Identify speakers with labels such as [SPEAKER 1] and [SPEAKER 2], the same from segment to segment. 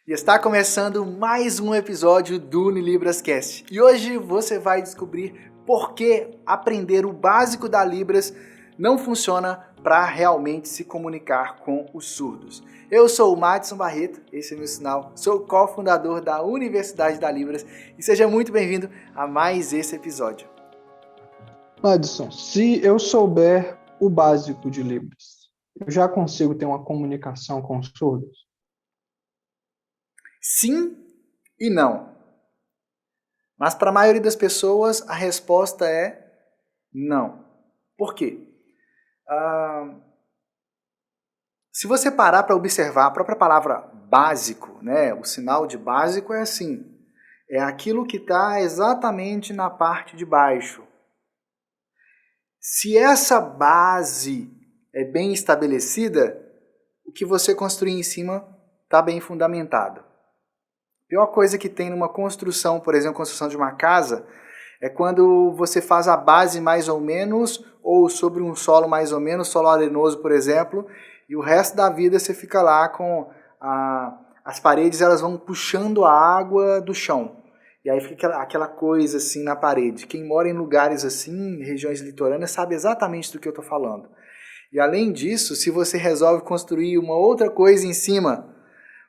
[SPEAKER 1] E está começando mais um episódio do UniLibrasCast. E hoje você vai descobrir por que aprender o básico da Libras não funciona para realmente se comunicar com os surdos. Eu sou o Madison Barreto, esse é meu sinal, sou cofundador da Universidade da Libras e seja muito bem-vindo a mais esse episódio.
[SPEAKER 2] Madison, se eu souber o básico de Libras, eu já consigo ter uma comunicação com os surdos?
[SPEAKER 1] Sim e não. Mas para a maioria das pessoas a resposta é não. Por quê? Se você parar para observar a própria palavra básico, né, o sinal de básico é assim, é aquilo que está exatamente na parte de baixo. Se essa base é bem estabelecida, o que você construir em cima está bem fundamentado. A pior coisa que tem numa construção, por exemplo, construção de uma casa, é quando você faz a base mais ou menos, ou sobre um solo mais ou menos, solo arenoso, por exemplo, e o resto da vida você fica lá com as paredes, elas vão puxando a água do chão. E aí fica aquela coisa assim na parede. Quem mora em lugares assim, regiões litorâneas, sabe exatamente do que eu estou falando. E além disso, se você resolve construir uma outra coisa em cima,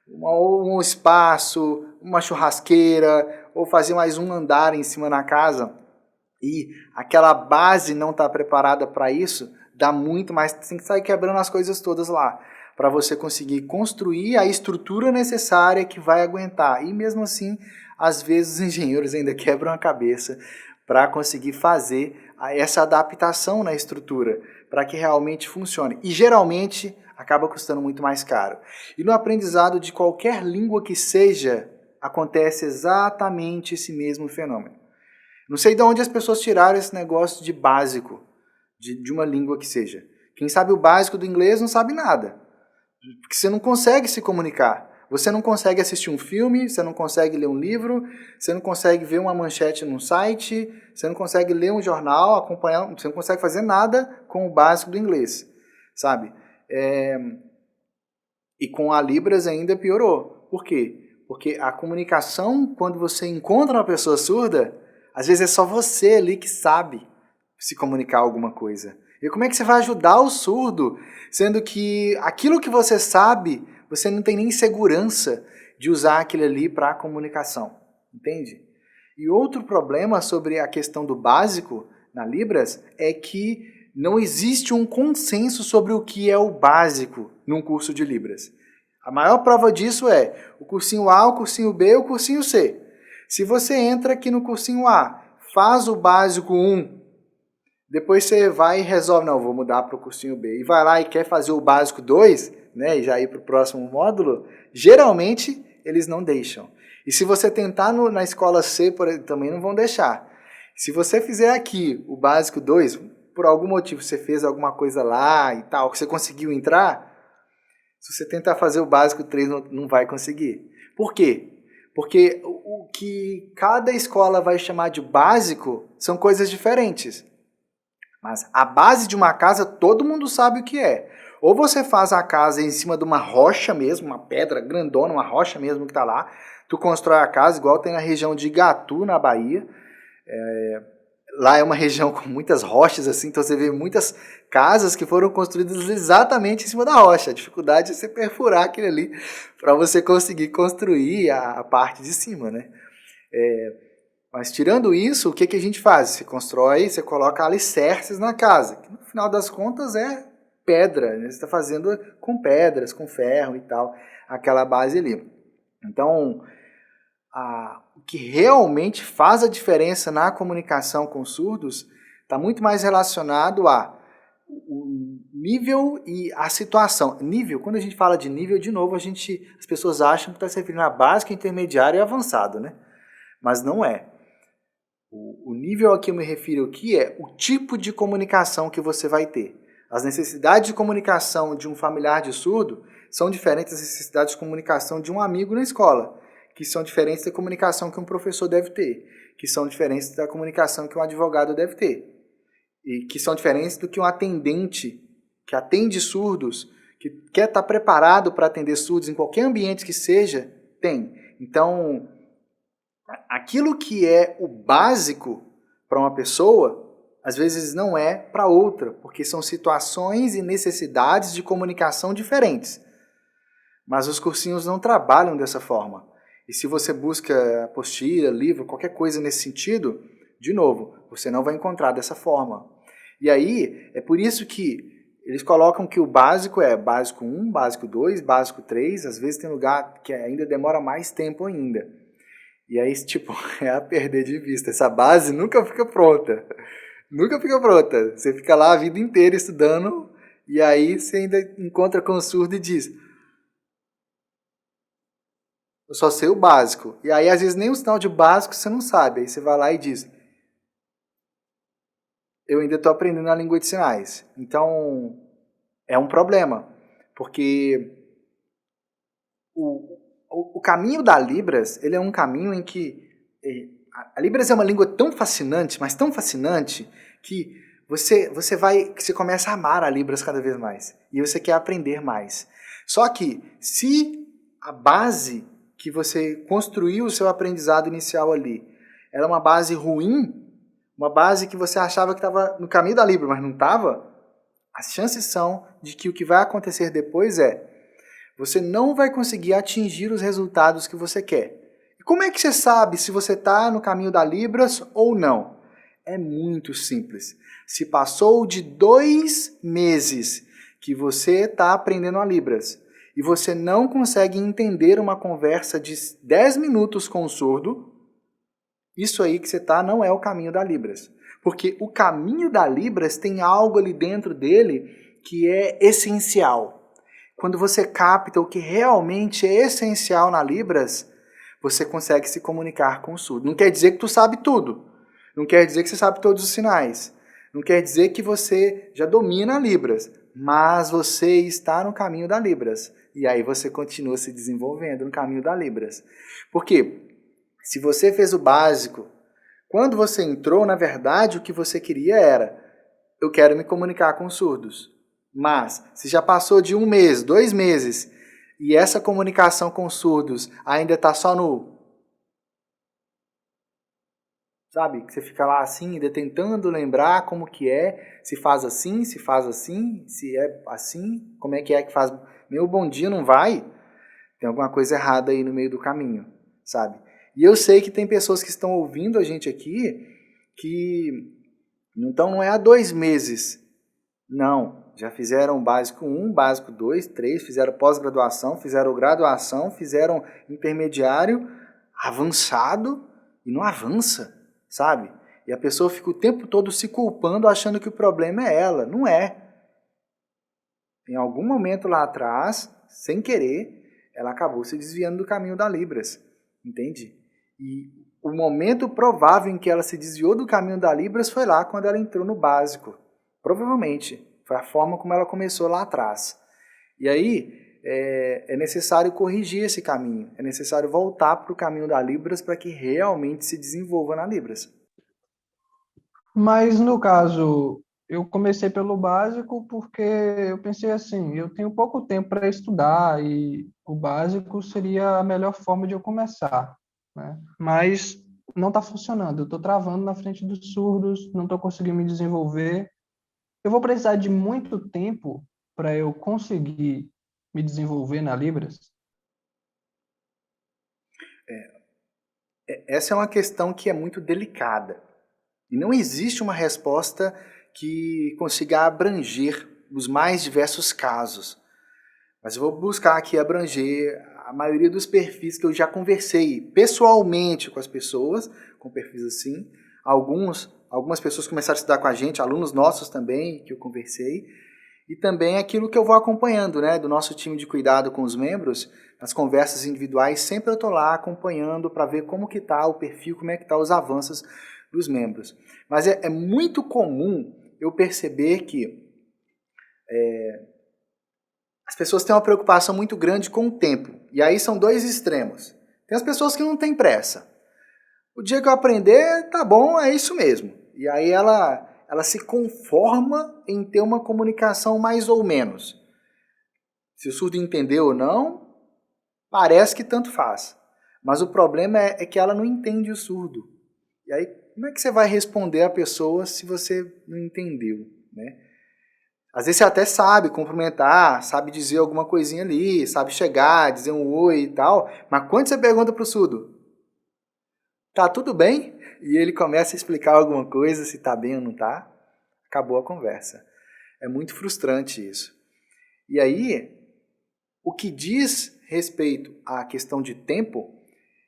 [SPEAKER 1] um espaço, uma churrasqueira, ou fazer mais um andar em cima na casa, e aquela base não está preparada para isso, dá muito mais, tem que sair quebrando as coisas todas lá, para você conseguir construir a estrutura necessária que vai aguentar. E mesmo assim, às vezes os engenheiros ainda quebram a cabeça para conseguir fazer essa adaptação na estrutura, para que realmente funcione. E geralmente acaba custando muito mais caro. E no aprendizado de qualquer língua que seja, acontece exatamente esse mesmo fenômeno. Não sei de onde as pessoas tiraram esse negócio de básico, de uma língua que seja. Quem sabe o básico do inglês não sabe nada. Porque você não consegue se comunicar. Você não consegue assistir um filme, você não consegue ler um livro, você não consegue ver uma manchete num site, você não consegue ler um jornal, acompanhar, você não consegue fazer nada com o básico do inglês, sabe? E com a Libras ainda piorou. Por quê? Porque a comunicação, quando você encontra uma pessoa surda, às vezes é só você ali que sabe se comunicar alguma coisa. E como é que você vai ajudar o surdo, sendo que aquilo que você sabe, você não tem nem segurança de usar aquilo ali para a comunicação, entende? E outro problema sobre a questão do básico na Libras é que não existe um consenso sobre o que é o básico num curso de Libras. A maior prova disso é o cursinho A, o cursinho B e o cursinho C. Se você entra aqui no cursinho A, faz o básico 1, depois você vai e resolve, não, vou mudar para o cursinho B, e vai lá e quer fazer o básico 2, né, e já ir para o próximo módulo, geralmente eles não deixam. E se você tentar na escola C, também não vão deixar. Se você fizer aqui o básico 2, por algum motivo você fez alguma coisa lá e tal, que você conseguiu entrar, se você tentar fazer o básico 3, não vai conseguir. Por quê? Porque o que cada escola vai chamar de básico são coisas diferentes. Mas a base de uma casa, todo mundo sabe o que é. Ou você faz a casa em cima de uma rocha mesmo, uma pedra grandona, uma rocha mesmo que está lá. Tu constrói a casa, igual tem na região de Igatu, na Bahia. Lá é uma região com muitas rochas, assim, então você vê muitas casas que foram construídas exatamente em cima da rocha. A dificuldade é você perfurar aquele ali para você conseguir construir a parte de cima, né? Mas tirando isso, o que a gente faz? Você constrói, você coloca alicerces na casa, que no final das contas é pedra, né? Você está fazendo com pedras, com ferro e tal, aquela base ali. Então, o que realmente faz a diferença na comunicação com surdos está muito mais relacionado a o nível e a situação. Nível, quando a gente fala de nível, de novo, as pessoas acham que está se referindo a básico, intermediário e avançado, né? Mas não é. O nível a que eu me refiro aqui é o tipo de comunicação que você vai ter. As necessidades de comunicação de um familiar de surdo são diferentes das necessidades de comunicação de um amigo na escola, que são diferentes da comunicação que um professor deve ter, que são diferentes da comunicação que um advogado deve ter, e que são diferentes do que um atendente que atende surdos, que quer estar preparado para atender surdos em qualquer ambiente que seja, Tem. Então, aquilo que é o básico para uma pessoa, às vezes não é para outra, porque são situações e necessidades de comunicação diferentes. Mas os cursinhos não trabalham dessa forma. E se você busca apostila, livro, qualquer coisa nesse sentido, de novo, você não vai encontrar dessa forma. E aí, é por isso que eles colocam que o básico é básico 1, básico 2, básico 3, às vezes tem lugar que ainda demora mais tempo ainda. E aí, tipo, é a perder de vista. Essa base nunca fica pronta. Nunca fica pronta. Você fica lá a vida inteira estudando e aí você ainda encontra com o surdo e diz: eu só sei o básico. E aí, às vezes, nem o sinal de básico você não sabe. Aí você vai lá e diz: eu ainda estou aprendendo a língua de sinais. Então, é um problema. Porque o caminho da Libras, ele é um caminho em que a Libras é uma língua tão fascinante, mas tão fascinante, que você começa a amar a Libras cada vez mais. E você quer aprender mais. Só que, se a base que você construiu o seu aprendizado inicial ali era uma base ruim, uma base que você achava que estava no caminho da Libra, mas não estava, as chances são de que o que vai acontecer depois você não vai conseguir atingir os resultados que você quer. E como é que você sabe se você está no caminho da Libras ou não? É muito simples. Se passou de 2 meses que você está aprendendo a Libras e você não consegue entender uma conversa de 10 minutos com o surdo, isso aí que você está não é o caminho da Libras. Porque o caminho da Libras tem algo ali dentro dele que é essencial. Quando você capta o que realmente é essencial na Libras, você consegue se comunicar com o surdo. Não quer dizer que tu sabe tudo. Não quer dizer que você sabe todos os sinais. Não quer dizer que você já domina a Libras. Mas você está no caminho da Libras. E aí você continua se desenvolvendo no caminho da Libras. Por quê? Se você fez o básico, quando você entrou, na verdade, o que você queria era: eu quero me comunicar com surdos. Mas, se já passou de 1 mês, 2 meses, e essa comunicação com surdos ainda está só no... Sabe? Que você fica lá assim, ainda tentando lembrar como que é, se faz assim, se é assim, como é que faz... Meu bom dia não vai? Tem alguma coisa errada aí no meio do caminho, sabe? E eu sei que tem pessoas que estão ouvindo a gente aqui que então não é há 2 meses. Não, já fizeram básico 1, básico 2, 3, fizeram pós-graduação, fizeram graduação, fizeram intermediário, avançado e não avança, sabe? E a pessoa fica o tempo todo se culpando, achando que o problema é ela. Não é. Em algum momento lá atrás, sem querer, ela acabou se desviando do caminho da Libras, entende? E o momento provável em que ela se desviou do caminho da Libras foi lá quando ela entrou no básico. Provavelmente. Foi a forma como ela começou lá atrás. E aí é necessário corrigir esse caminho. É necessário voltar para o caminho da Libras para que realmente se desenvolva na Libras.
[SPEAKER 2] Mas no caso, eu comecei pelo básico porque eu pensei assim, eu tenho pouco tempo para estudar e o básico seria a melhor forma de eu começar, né? Mas não está funcionando, eu estou travando na frente dos surdos, não estou conseguindo me desenvolver. Eu vou precisar de muito tempo para eu conseguir me desenvolver na Libras?
[SPEAKER 1] Essa é uma questão que é muito delicada. E não existe uma resposta que consiga abranger os mais diversos casos. Mas eu vou buscar aqui abranger a maioria dos perfis que eu já conversei pessoalmente com as pessoas, com perfis assim. Algumas pessoas começaram a estudar com a gente, alunos nossos também, que eu conversei. E também aquilo que eu vou acompanhando, né, do nosso time de cuidado com os membros, nas conversas individuais, sempre eu estou lá acompanhando para ver como que está o perfil, como é que estão os avanços dos membros. Mas é muito comum eu perceber que as pessoas têm uma preocupação muito grande com o tempo. E aí são 2 extremos. Tem as pessoas que não têm pressa. O dia que eu aprender, tá bom, é isso mesmo. E aí ela se conforma em ter uma comunicação mais ou menos. Se o surdo entendeu ou não, Parece que tanto faz. Mas o problema é que ela não entende o surdo. E aí, como é que você vai responder a pessoa se você não entendeu, né? Às vezes você até sabe cumprimentar, sabe dizer alguma coisinha ali, sabe chegar, dizer um oi e tal, mas quando você pergunta pro surdo, tá tudo bem? E ele começa a explicar alguma coisa, se tá bem ou não tá, acabou a conversa. É muito frustrante isso. E aí, o que diz respeito à questão de tempo,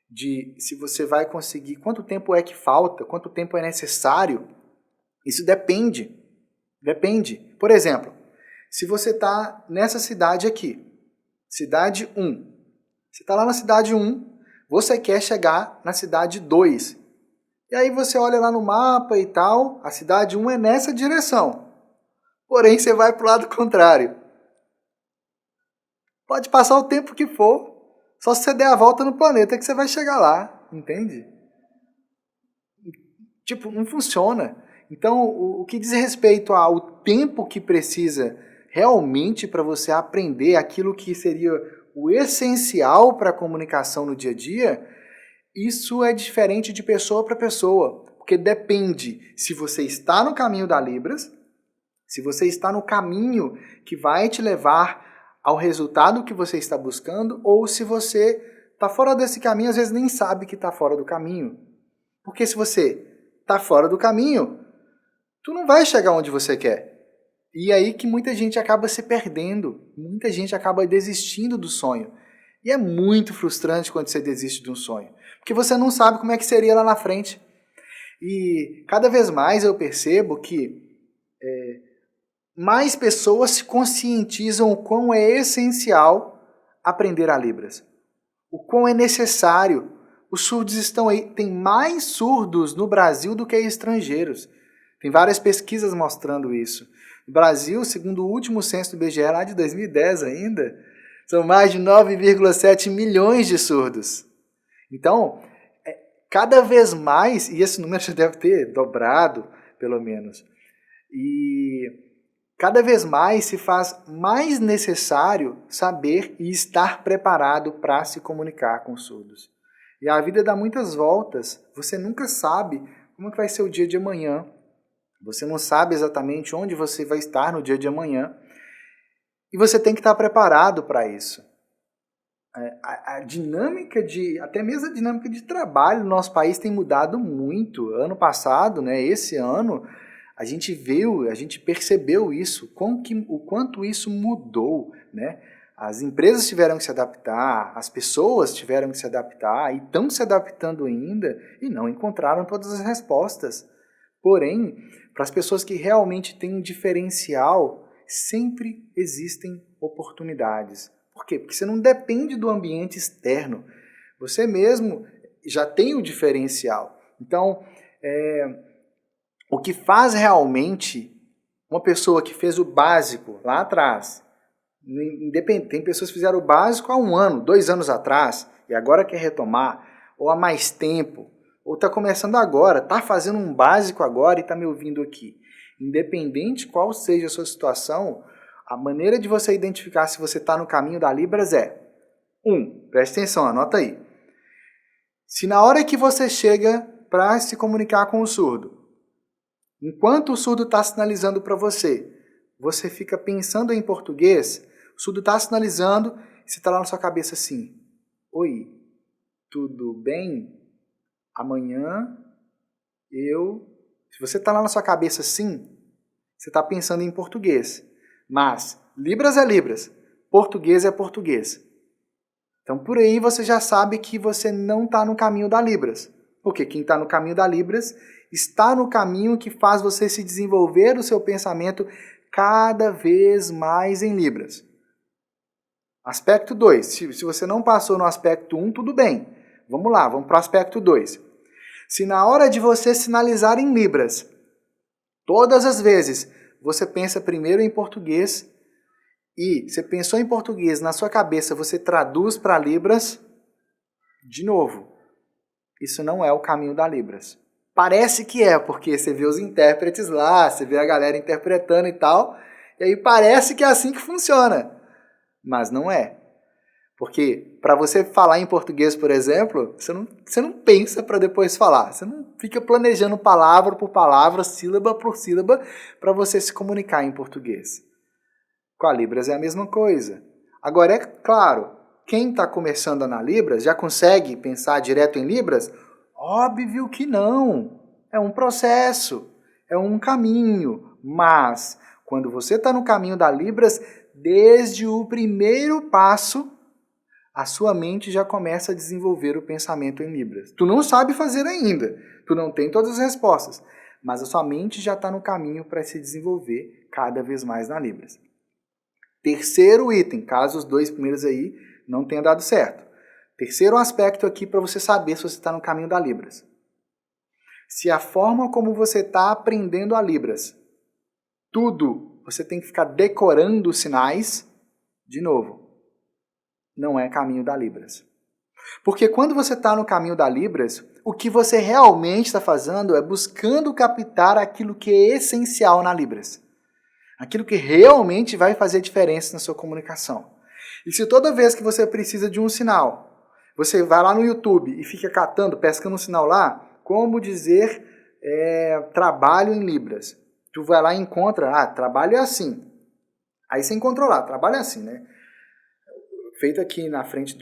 [SPEAKER 1] de se você vai conseguir, quanto tempo é que falta, quanto tempo é necessário, isso depende. Depende. Por exemplo, se você está nessa cidade aqui, cidade 1, você está lá na cidade 1, você quer chegar na cidade 2. E aí você olha lá no mapa e tal, a cidade 1 é nessa direção. Porém, você vai para o lado contrário. Pode passar o tempo que for, só se você der a volta no planeta que você vai chegar lá, entende? Tipo, não funciona. Então, o que diz respeito ao tempo que precisa realmente para você aprender aquilo que seria o essencial para a comunicação no dia a dia, isso é diferente de pessoa para pessoa, porque depende se você está no caminho da Libras, se você está no caminho que vai te levar ao resultado que você está buscando, ou se você está fora desse caminho, às vezes nem sabe que está fora do caminho. Porque se você está fora do caminho, tu não vai chegar onde você quer. E é aí que muita gente acaba se perdendo, muita gente acaba desistindo do sonho. E é muito frustrante quando você desiste de um sonho, porque você não sabe como é que seria lá na frente. E cada vez mais eu percebo que mais pessoas se conscientizam o quão é essencial aprender a Libras, o quão é necessário. Os surdos estão aí, tem mais surdos no Brasil do que estrangeiros. Tem várias pesquisas mostrando isso. No Brasil, segundo o último censo do IBGE, lá de 2010 ainda, são mais de 9,7 milhões de surdos. Então, cada vez mais, e esse número já deve ter dobrado, pelo menos, e cada vez mais se faz mais necessário saber e estar preparado para se comunicar com os surdos. E a vida dá muitas voltas, você nunca sabe como que vai ser o dia de amanhã, você não sabe exatamente onde você vai estar no dia de amanhã, e você tem que estar preparado para isso. A dinâmica até mesmo a dinâmica de trabalho no nosso país tem mudado muito. Ano passado, né, esse ano, a gente percebeu isso, o quanto isso mudou, né? As empresas tiveram que se adaptar, as pessoas tiveram que se adaptar e estão se adaptando ainda e não encontraram todas as respostas. Porém, para as pessoas que realmente têm um diferencial, sempre existem oportunidades. Por quê? Porque você não depende do ambiente externo. Você mesmo já tem o diferencial. Então, o que faz realmente uma pessoa que fez o básico lá atrás, tem pessoas que fizeram o básico há 1 ano, 2 anos atrás, e agora quer retomar, ou há mais tempo, ou está começando agora, está fazendo um básico agora e está me ouvindo aqui. Independente qual seja a sua situação, a maneira de você identificar se você está no caminho da Libras é: 1, preste atenção, anota aí. Se na hora que você chega para se comunicar com o surdo, enquanto o surdo está sinalizando para você, você fica pensando em português, o surdo está sinalizando e você está lá na sua cabeça assim: oi, tudo bem? Amanhã Se você está lá na sua cabeça assim, você está pensando em português. Mas Libras é Libras, português é português. Então por aí você já sabe que você não está no caminho da Libras. Porque quem está no caminho da Libras está no caminho que faz você se desenvolver o seu pensamento cada vez mais em Libras. Aspecto 2. Se você não passou no aspecto 1, tudo bem. Vamos lá, vamos para o aspecto 2. Se na hora de você sinalizar em Libras, todas as vezes você pensa primeiro em português e você pensou em português, na sua cabeça você traduz para Libras, de novo, isso não é o caminho da Libras. Parece que é, porque você vê os intérpretes lá, você vê a galera interpretando e tal, e aí parece que é assim que funciona, mas não é. Porque para você falar em português, por exemplo, você não pensa para depois falar. Você não fica planejando palavra por palavra, sílaba por sílaba, para você se comunicar em português. Com a Libras é a mesma coisa. Agora, é claro, quem está começando na Libras já consegue pensar direto em Libras? Óbvio que não. É um processo, é um caminho. Mas, quando você está no caminho da Libras, desde o primeiro passo, a sua mente já começa a desenvolver o pensamento em Libras. Tu não sabe fazer ainda, tu não tem todas as respostas, mas a sua mente já está no caminho para se desenvolver cada vez mais na Libras. Terceiro item, caso os dois primeiros aí não tenham dado certo. Terceiro aspecto aqui para você saber se você está no caminho da Libras. Se a forma como você está aprendendo a Libras, tudo, você tem que ficar decorando os sinais, de novo, não é caminho da Libras. Porque quando você está no caminho da Libras, o que você realmente está fazendo é buscando captar aquilo que é essencial na Libras. Aquilo que realmente vai fazer diferença na sua comunicação. E se toda vez que você precisa de um sinal, você vai lá no YouTube e fica catando, pescando um sinal lá, como dizer trabalho em Libras. Tu vai lá e encontra, trabalho é assim. Aí você encontrou lá, trabalho é assim, né? Feito aqui na frente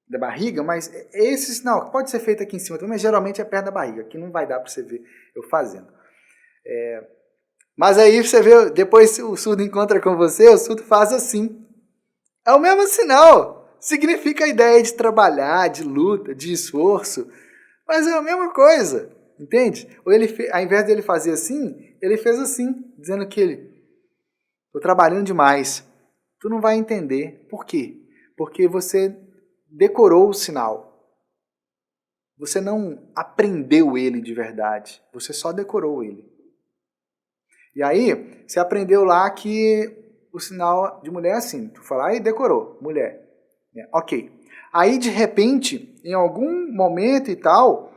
[SPEAKER 1] da barriga, mas esse sinal pode ser feito aqui em cima também, mas geralmente é perto da barriga, aqui não vai dar para você ver eu fazendo. Mas aí você vê, depois o surdo encontra com você, o surdo faz assim. É o mesmo sinal, significa a ideia de trabalhar, de luta, de esforço, mas é a mesma coisa, entende? Ou ao invés dele fazer assim, ele fez assim, dizendo que estou trabalhando demais. Tu não vai entender. Por quê? Porque você decorou o sinal. Você não aprendeu ele de verdade. Você só decorou ele. E aí, você aprendeu lá que o sinal de mulher é assim. Tu fala, aí decorou, mulher. Ok. Aí, de repente, em algum momento e tal,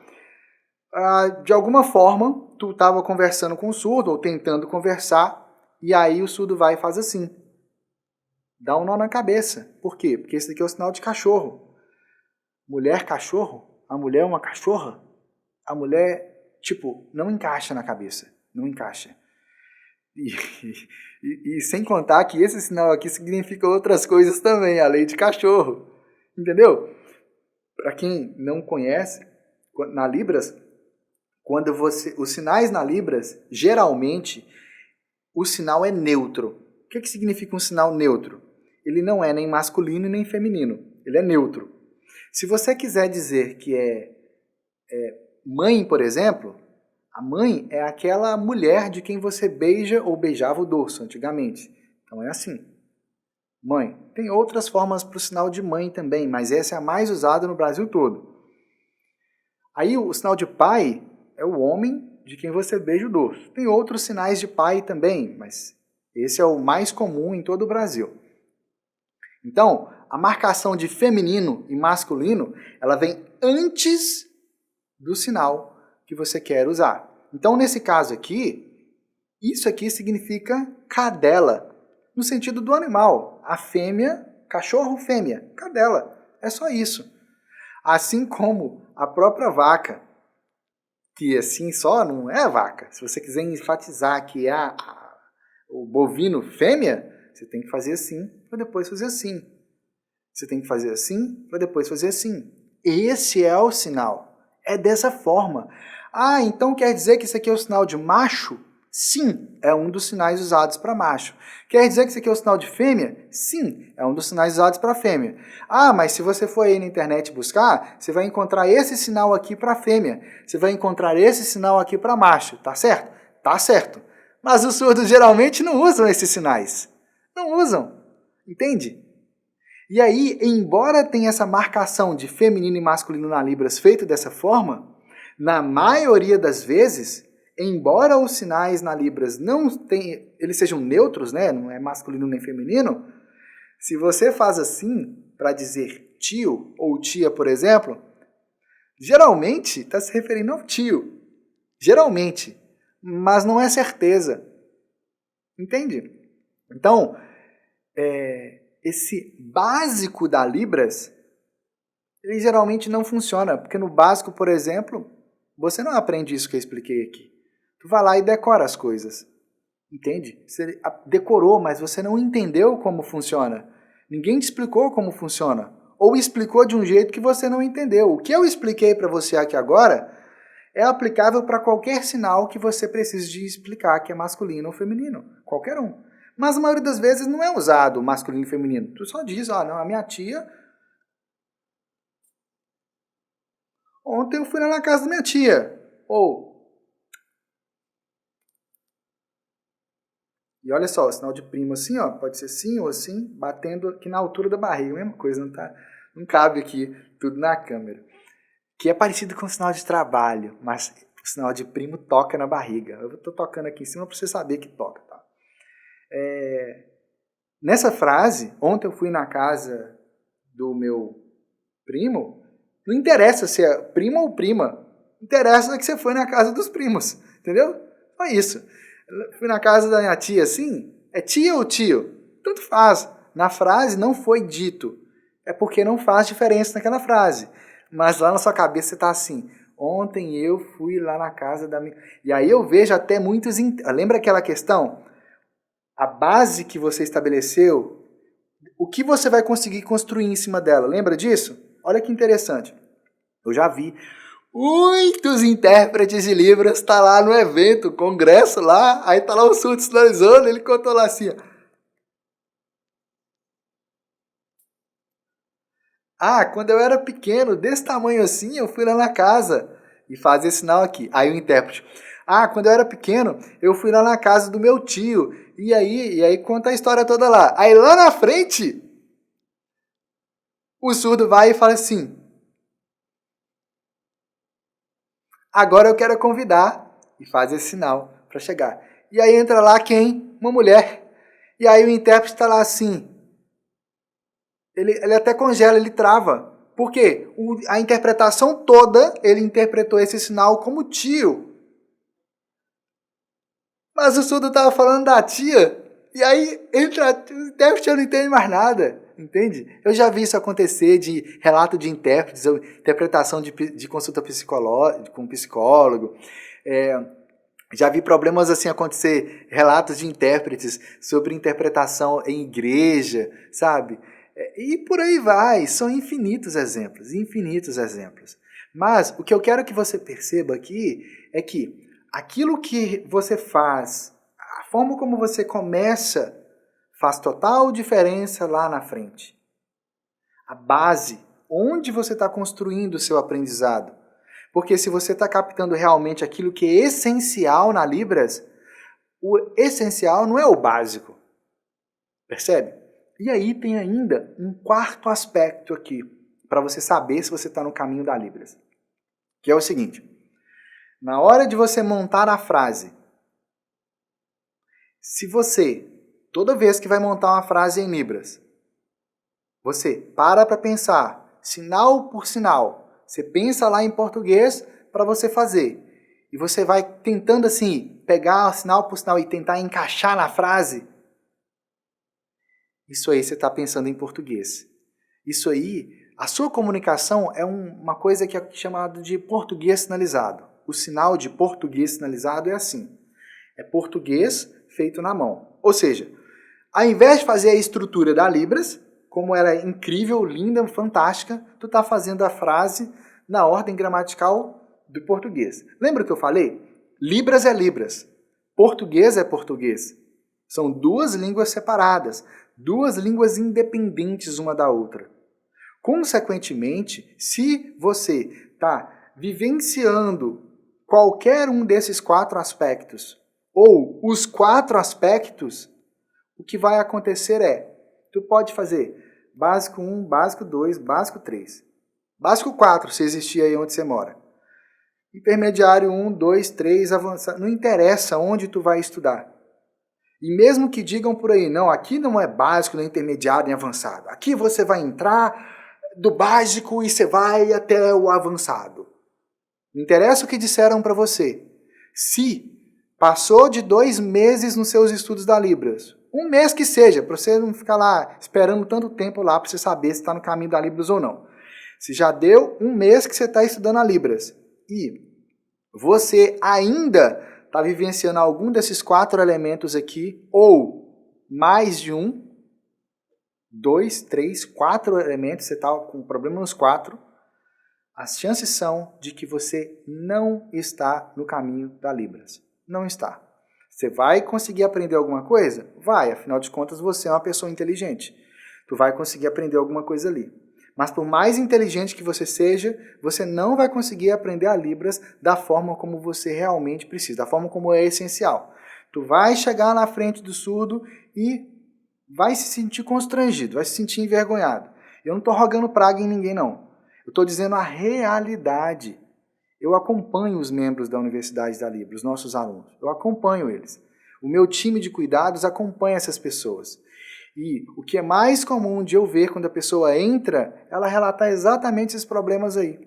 [SPEAKER 1] de alguma forma, tu estava conversando com o surdo, ou tentando conversar, e aí o surdo vai e faz assim. Dá um nó na cabeça. Por quê? Porque esse daqui é o sinal de cachorro. Mulher, cachorro? A mulher é uma cachorra? A mulher, não encaixa na cabeça. Não encaixa. E sem contar que esse sinal aqui significa outras coisas também, além de cachorro. Entendeu? Para quem não conhece, na Libras, os sinais na Libras, geralmente, o sinal é neutro. O que significa um sinal neutro? Ele não é nem masculino nem feminino. Ele é neutro. Se você quiser dizer que é mãe, por exemplo, a mãe é aquela mulher de quem você beija ou beijava o dorso antigamente. Então é assim. Mãe. Tem outras formas para o sinal de mãe também, mas essa é a mais usada no Brasil todo. Aí o sinal de pai é o homem de quem você beija o dorso. Tem outros sinais de pai também, mas esse é o mais comum em todo o Brasil. Então, a marcação de feminino e masculino, ela vem antes do sinal que você quer usar. Então, nesse caso aqui, isso aqui significa cadela, no sentido do animal. A fêmea, cachorro fêmea, cadela. É só isso. Assim como a própria vaca, que assim só não é vaca. Se você quiser enfatizar que é o bovino fêmea, você tem que fazer assim para depois fazer assim. Você tem que fazer assim para depois fazer assim. Esse é o sinal. É dessa forma. Então quer dizer que isso aqui é o sinal de macho? Sim, é um dos sinais usados para macho. Quer dizer que isso aqui é o sinal de fêmea? Sim, é um dos sinais usados para fêmea. Mas se você for aí na internet buscar, você vai encontrar esse sinal aqui para fêmea. Você vai encontrar esse sinal aqui para macho. Tá certo? Tá certo. Mas os surdos geralmente não usam esses sinais. Não usam. Entende? E aí, embora tenha essa marcação de feminino e masculino na Libras feito dessa forma, na maioria das vezes, embora os sinais na Libras eles sejam neutros, né, não é masculino nem feminino, se você faz assim para dizer tio ou tia, por exemplo, geralmente está se referindo ao tio. Geralmente. Mas não é certeza. Entende? Então, esse básico da Libras, ele geralmente não funciona, porque no básico, por exemplo, você não aprende isso que eu expliquei aqui. Tu vai lá e decora as coisas, entende? Você decorou, mas você não entendeu como funciona. Ninguém te explicou como funciona, ou explicou de um jeito que você não entendeu. O que eu expliquei para você aqui agora é aplicável para qualquer sinal que você precise de explicar, que é masculino ou feminino, qualquer um. Mas a maioria das vezes não é usado masculino e feminino. Tu só diz, não, a minha tia... Ontem eu fui lá na casa da minha tia. E olha só, o sinal de primo assim, pode ser assim ou assim, batendo aqui na altura da barriga. Mesma coisa, não cabe aqui tudo na câmera. Que é parecido com o sinal de trabalho, mas o sinal de primo toca na barriga. Eu estou tocando aqui em cima para você saber que toca. Tá? Nessa frase, ontem eu fui na casa do meu primo, não interessa se é primo ou prima, interessa que você foi na casa dos primos, entendeu? Só isso. Eu fui na casa da minha tia, assim, é tia ou tio? Tanto faz. Na frase não foi dito, é porque não faz diferença naquela frase. Mas lá na sua cabeça você está assim, ontem eu fui lá na casa da minha... E aí eu vejo até muitos... Lembra aquela questão? A base que você estabeleceu, o que você vai conseguir construir em cima dela? Lembra disso? Olha que interessante. Eu já vi muitos intérpretes de Libras tá lá no evento, congresso lá, aí tá lá o surdo sinalizando, ele contou lá assim, quando eu era pequeno, desse tamanho assim, eu fui lá na casa e fazia sinal aqui. Aí o intérprete, quando eu era pequeno, eu fui lá na casa do meu tio, e aí conta a história toda lá. Aí lá na frente, o surdo vai e fala assim, agora eu quero convidar, e faz esse sinal para chegar. E aí entra lá quem? Uma mulher. E aí o intérprete está lá assim, ele até congela, ele trava. Por quê? A interpretação toda, ele interpretou esse sinal como tio. Mas o surdo estava falando da tia. E aí entra, o intérprete não entende mais nada. Entende? Eu já vi isso acontecer de relato de intérpretes, interpretação de consulta psicológica, com psicólogo. Já vi problemas assim acontecer, relatos de intérpretes sobre interpretação em igreja, sabe? E por aí vai, são infinitos exemplos, infinitos exemplos. Mas o que eu quero que você perceba aqui é que aquilo que você faz, a forma como você começa, faz total diferença lá na frente. A base, onde você está construindo o seu aprendizado. Porque se você está captando realmente aquilo que é essencial na Libras, o essencial não é o básico. Percebe? E aí tem ainda um quarto aspecto aqui, para você saber se você está no caminho da Libras. Que é o seguinte, na hora de você montar a frase, se você, toda vez que vai montar uma frase em Libras, você para pensar, sinal por sinal, você pensa lá em português para você fazer, e você vai tentando assim, pegar sinal por sinal e tentar encaixar na frase, isso aí você está pensando em português. Isso aí, a sua comunicação é uma coisa que é chamada de português sinalizado. O sinal de português sinalizado é assim. É português feito na mão. Ou seja, ao invés de fazer a estrutura da Libras, como ela é incrível, linda, fantástica, tu está fazendo a frase na ordem gramatical do português. Lembra o que eu falei? Libras é Libras. Português é português. São duas línguas separadas. Duas línguas independentes uma da outra. Consequentemente, se você está vivenciando qualquer um desses quatro aspectos, ou os quatro aspectos, o que vai acontecer tu pode fazer básico 1, básico 2, básico 3. Básico 4, se existir aí onde você mora. Intermediário 1, 2, 3, avançado. Não interessa onde tu vai estudar. E mesmo que digam por aí, não, aqui não é básico, nem intermediário, nem avançado. Aqui você vai entrar do básico e você vai até o avançado. Não interessa o que disseram para você. Se passou de 2 meses nos seus estudos da Libras, Um mês que seja, para você não ficar lá esperando tanto tempo lá para você saber se está no caminho da Libras ou não. Se já deu um mês que você está estudando a Libras e você ainda está vivenciando algum desses 4 elementos aqui, ou mais de um, 2, 3, 4 elementos, você está com problema nos 4, as chances são de que você não está no caminho da Libras. Não está. Você vai conseguir aprender alguma coisa? Vai, afinal de contas você é uma pessoa inteligente. Tu vai conseguir aprender alguma coisa ali. Mas por mais inteligente que você seja, você não vai conseguir aprender a Libras da forma como você realmente precisa, da forma como é essencial. Tu vai chegar na frente do surdo e vai se sentir constrangido, vai se sentir envergonhado. Eu não estou rogando praga em ninguém, não. Eu estou dizendo a realidade. Eu acompanho os membros da Universidade da Libra, os nossos alunos. Eu acompanho eles. O meu time de cuidados acompanha essas pessoas. E o que é mais comum de eu ver quando a pessoa entra, ela relatar exatamente esses problemas aí.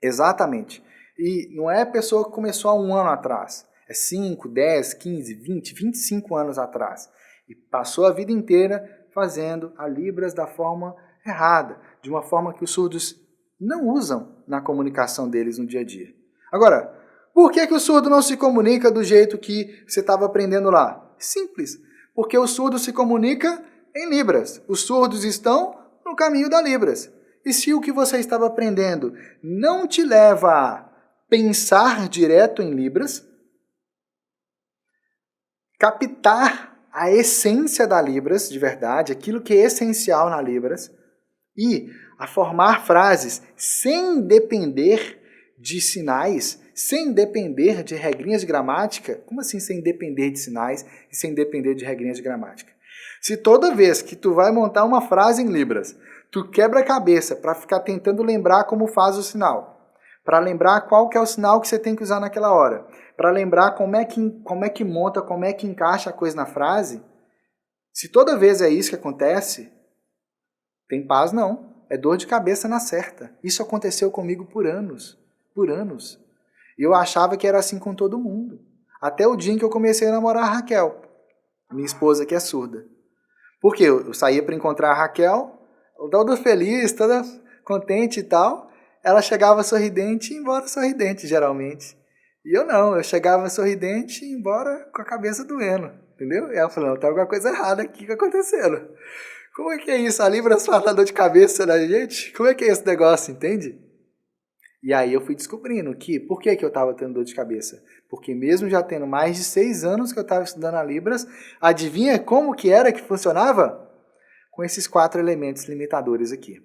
[SPEAKER 1] Exatamente. E não é a pessoa que começou há um ano atrás. É 5, 10, 15, 20, 25 anos atrás. E passou a vida inteira fazendo a Libras da forma errada, de uma forma que os surdos não usam na comunicação deles no dia a dia. Agora, por que o surdo não se comunica do jeito que você estava aprendendo lá? Simples. Porque o surdo se comunica em Libras. Os surdos estão no caminho da Libras. E se o que você estava aprendendo não te leva a pensar direto em Libras, captar a essência da Libras, de verdade, aquilo que é essencial na Libras, e a formar frases sem depender de sinais, sem depender de regrinhas de gramática. Como assim sem depender de sinais e sem depender de regrinhas de gramática? Se toda vez que tu vai montar uma frase em Libras, tu quebra a cabeça para ficar tentando lembrar como faz o sinal, para lembrar qual que é o sinal que você tem que usar naquela hora, para lembrar como é que monta, como é que encaixa a coisa na frase, se toda vez é isso que acontece, tem paz não. É dor de cabeça na certa. Isso aconteceu comigo por anos. Por anos. E eu achava que era assim com todo mundo. Até o dia em que eu comecei a namorar a Raquel, minha esposa que é surda. Porque eu saía para encontrar a Raquel, toda feliz, toda contente e tal. Ela chegava sorridente e ia embora sorridente, geralmente. E eu não, eu chegava sorridente e ia embora com a cabeça doendo. Entendeu? E ela falou, não, tem alguma coisa errada aqui que acontecendo. Como é que é isso? A Libras faz dor de cabeça da gente? Como é que é esse negócio, entende? E aí eu fui descobrindo que, por que eu estava tendo dor de cabeça? Porque mesmo já tendo mais de 6 anos que eu estava estudando a Libras, adivinha como que era que funcionava? Com esses 4 elementos limitadores aqui.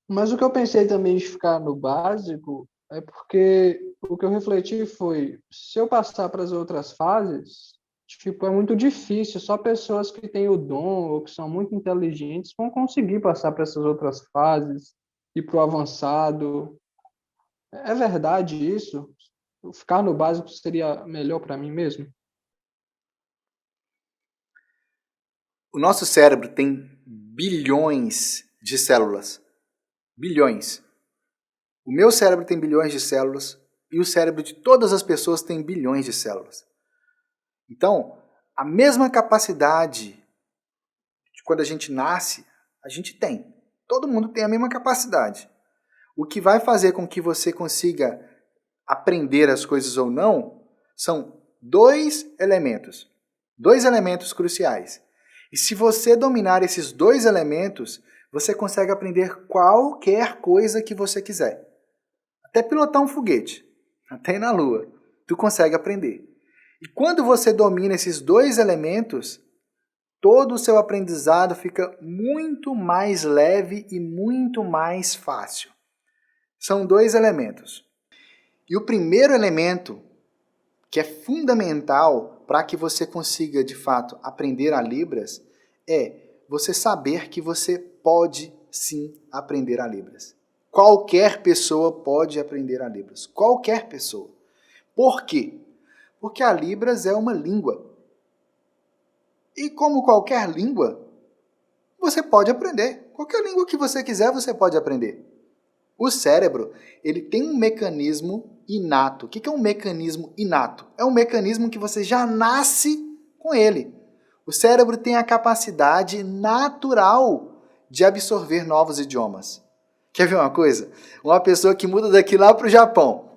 [SPEAKER 2] Mas o que eu pensei também de ficar no básico é porque o que eu refleti foi, se eu passar para as outras fases, tipo, é muito difícil, só pessoas que têm o dom ou que são muito inteligentes vão conseguir passar para essas outras fases, ir para o avançado. É verdade isso? Ficar no básico seria melhor para mim mesmo?
[SPEAKER 1] O nosso cérebro tem bilhões de células. Bilhões. O meu cérebro tem bilhões de células e o cérebro de todas as pessoas tem bilhões de células. Então, a mesma capacidade de quando a gente nasce, a gente tem. Todo mundo tem a mesma capacidade. O que vai fazer com que você consiga aprender as coisas ou não são 2 elementos. 2 elementos cruciais. E se você dominar esses 2 elementos, você consegue aprender qualquer coisa que você quiser. Até pilotar um foguete, até ir na Lua, tu consegue aprender. E quando você domina esses 2 elementos, todo o seu aprendizado fica muito mais leve e muito mais fácil. São 2 elementos. E o primeiro elemento, que é fundamental para que você consiga, de fato, aprender a Libras, é você saber que você pode, sim, aprender a Libras. Qualquer pessoa pode aprender a Libras. Qualquer pessoa. Por quê? Porque a Libras é uma língua. E como qualquer língua, você pode aprender. Qualquer língua que você quiser, você pode aprender. O cérebro, ele tem um mecanismo inato. O que é um mecanismo inato? É um mecanismo que você já nasce com ele. O cérebro tem a capacidade natural de absorver novos idiomas. Quer ver uma coisa? Uma pessoa que muda daqui lá para o Japão.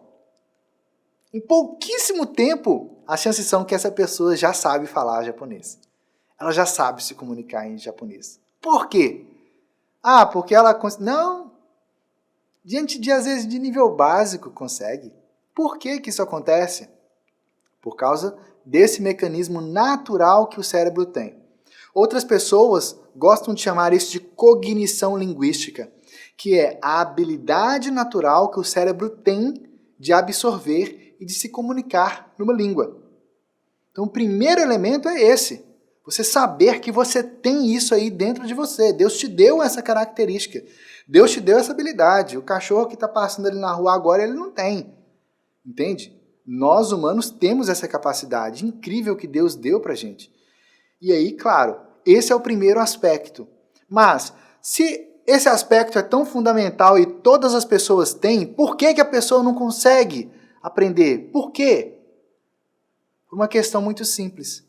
[SPEAKER 1] Em pouquíssimo tempo, as chances são que essa pessoa já sabe falar japonês. Ela já sabe se comunicar em japonês. Por quê? Ah, porque ela... Não. Diante de, às vezes, de nível básico, consegue. Por que que isso acontece? Por causa desse mecanismo natural que o cérebro tem. Outras pessoas gostam de chamar isso de cognição linguística, que é a habilidade natural que o cérebro tem de absorver e de se comunicar numa língua. Então, o primeiro elemento é esse. Você saber que você tem isso aí dentro de você. Deus te deu essa característica. Deus te deu essa habilidade. O cachorro que está passando ali na rua agora, ele não tem. Entende? Nós, humanos, temos essa capacidade incrível que Deus deu para a gente. E aí, claro, esse é o primeiro aspecto. Mas, se esse aspecto é tão fundamental e todas as pessoas têm, por que que a pessoa não consegue aprender? Por quê? Por uma questão muito simples.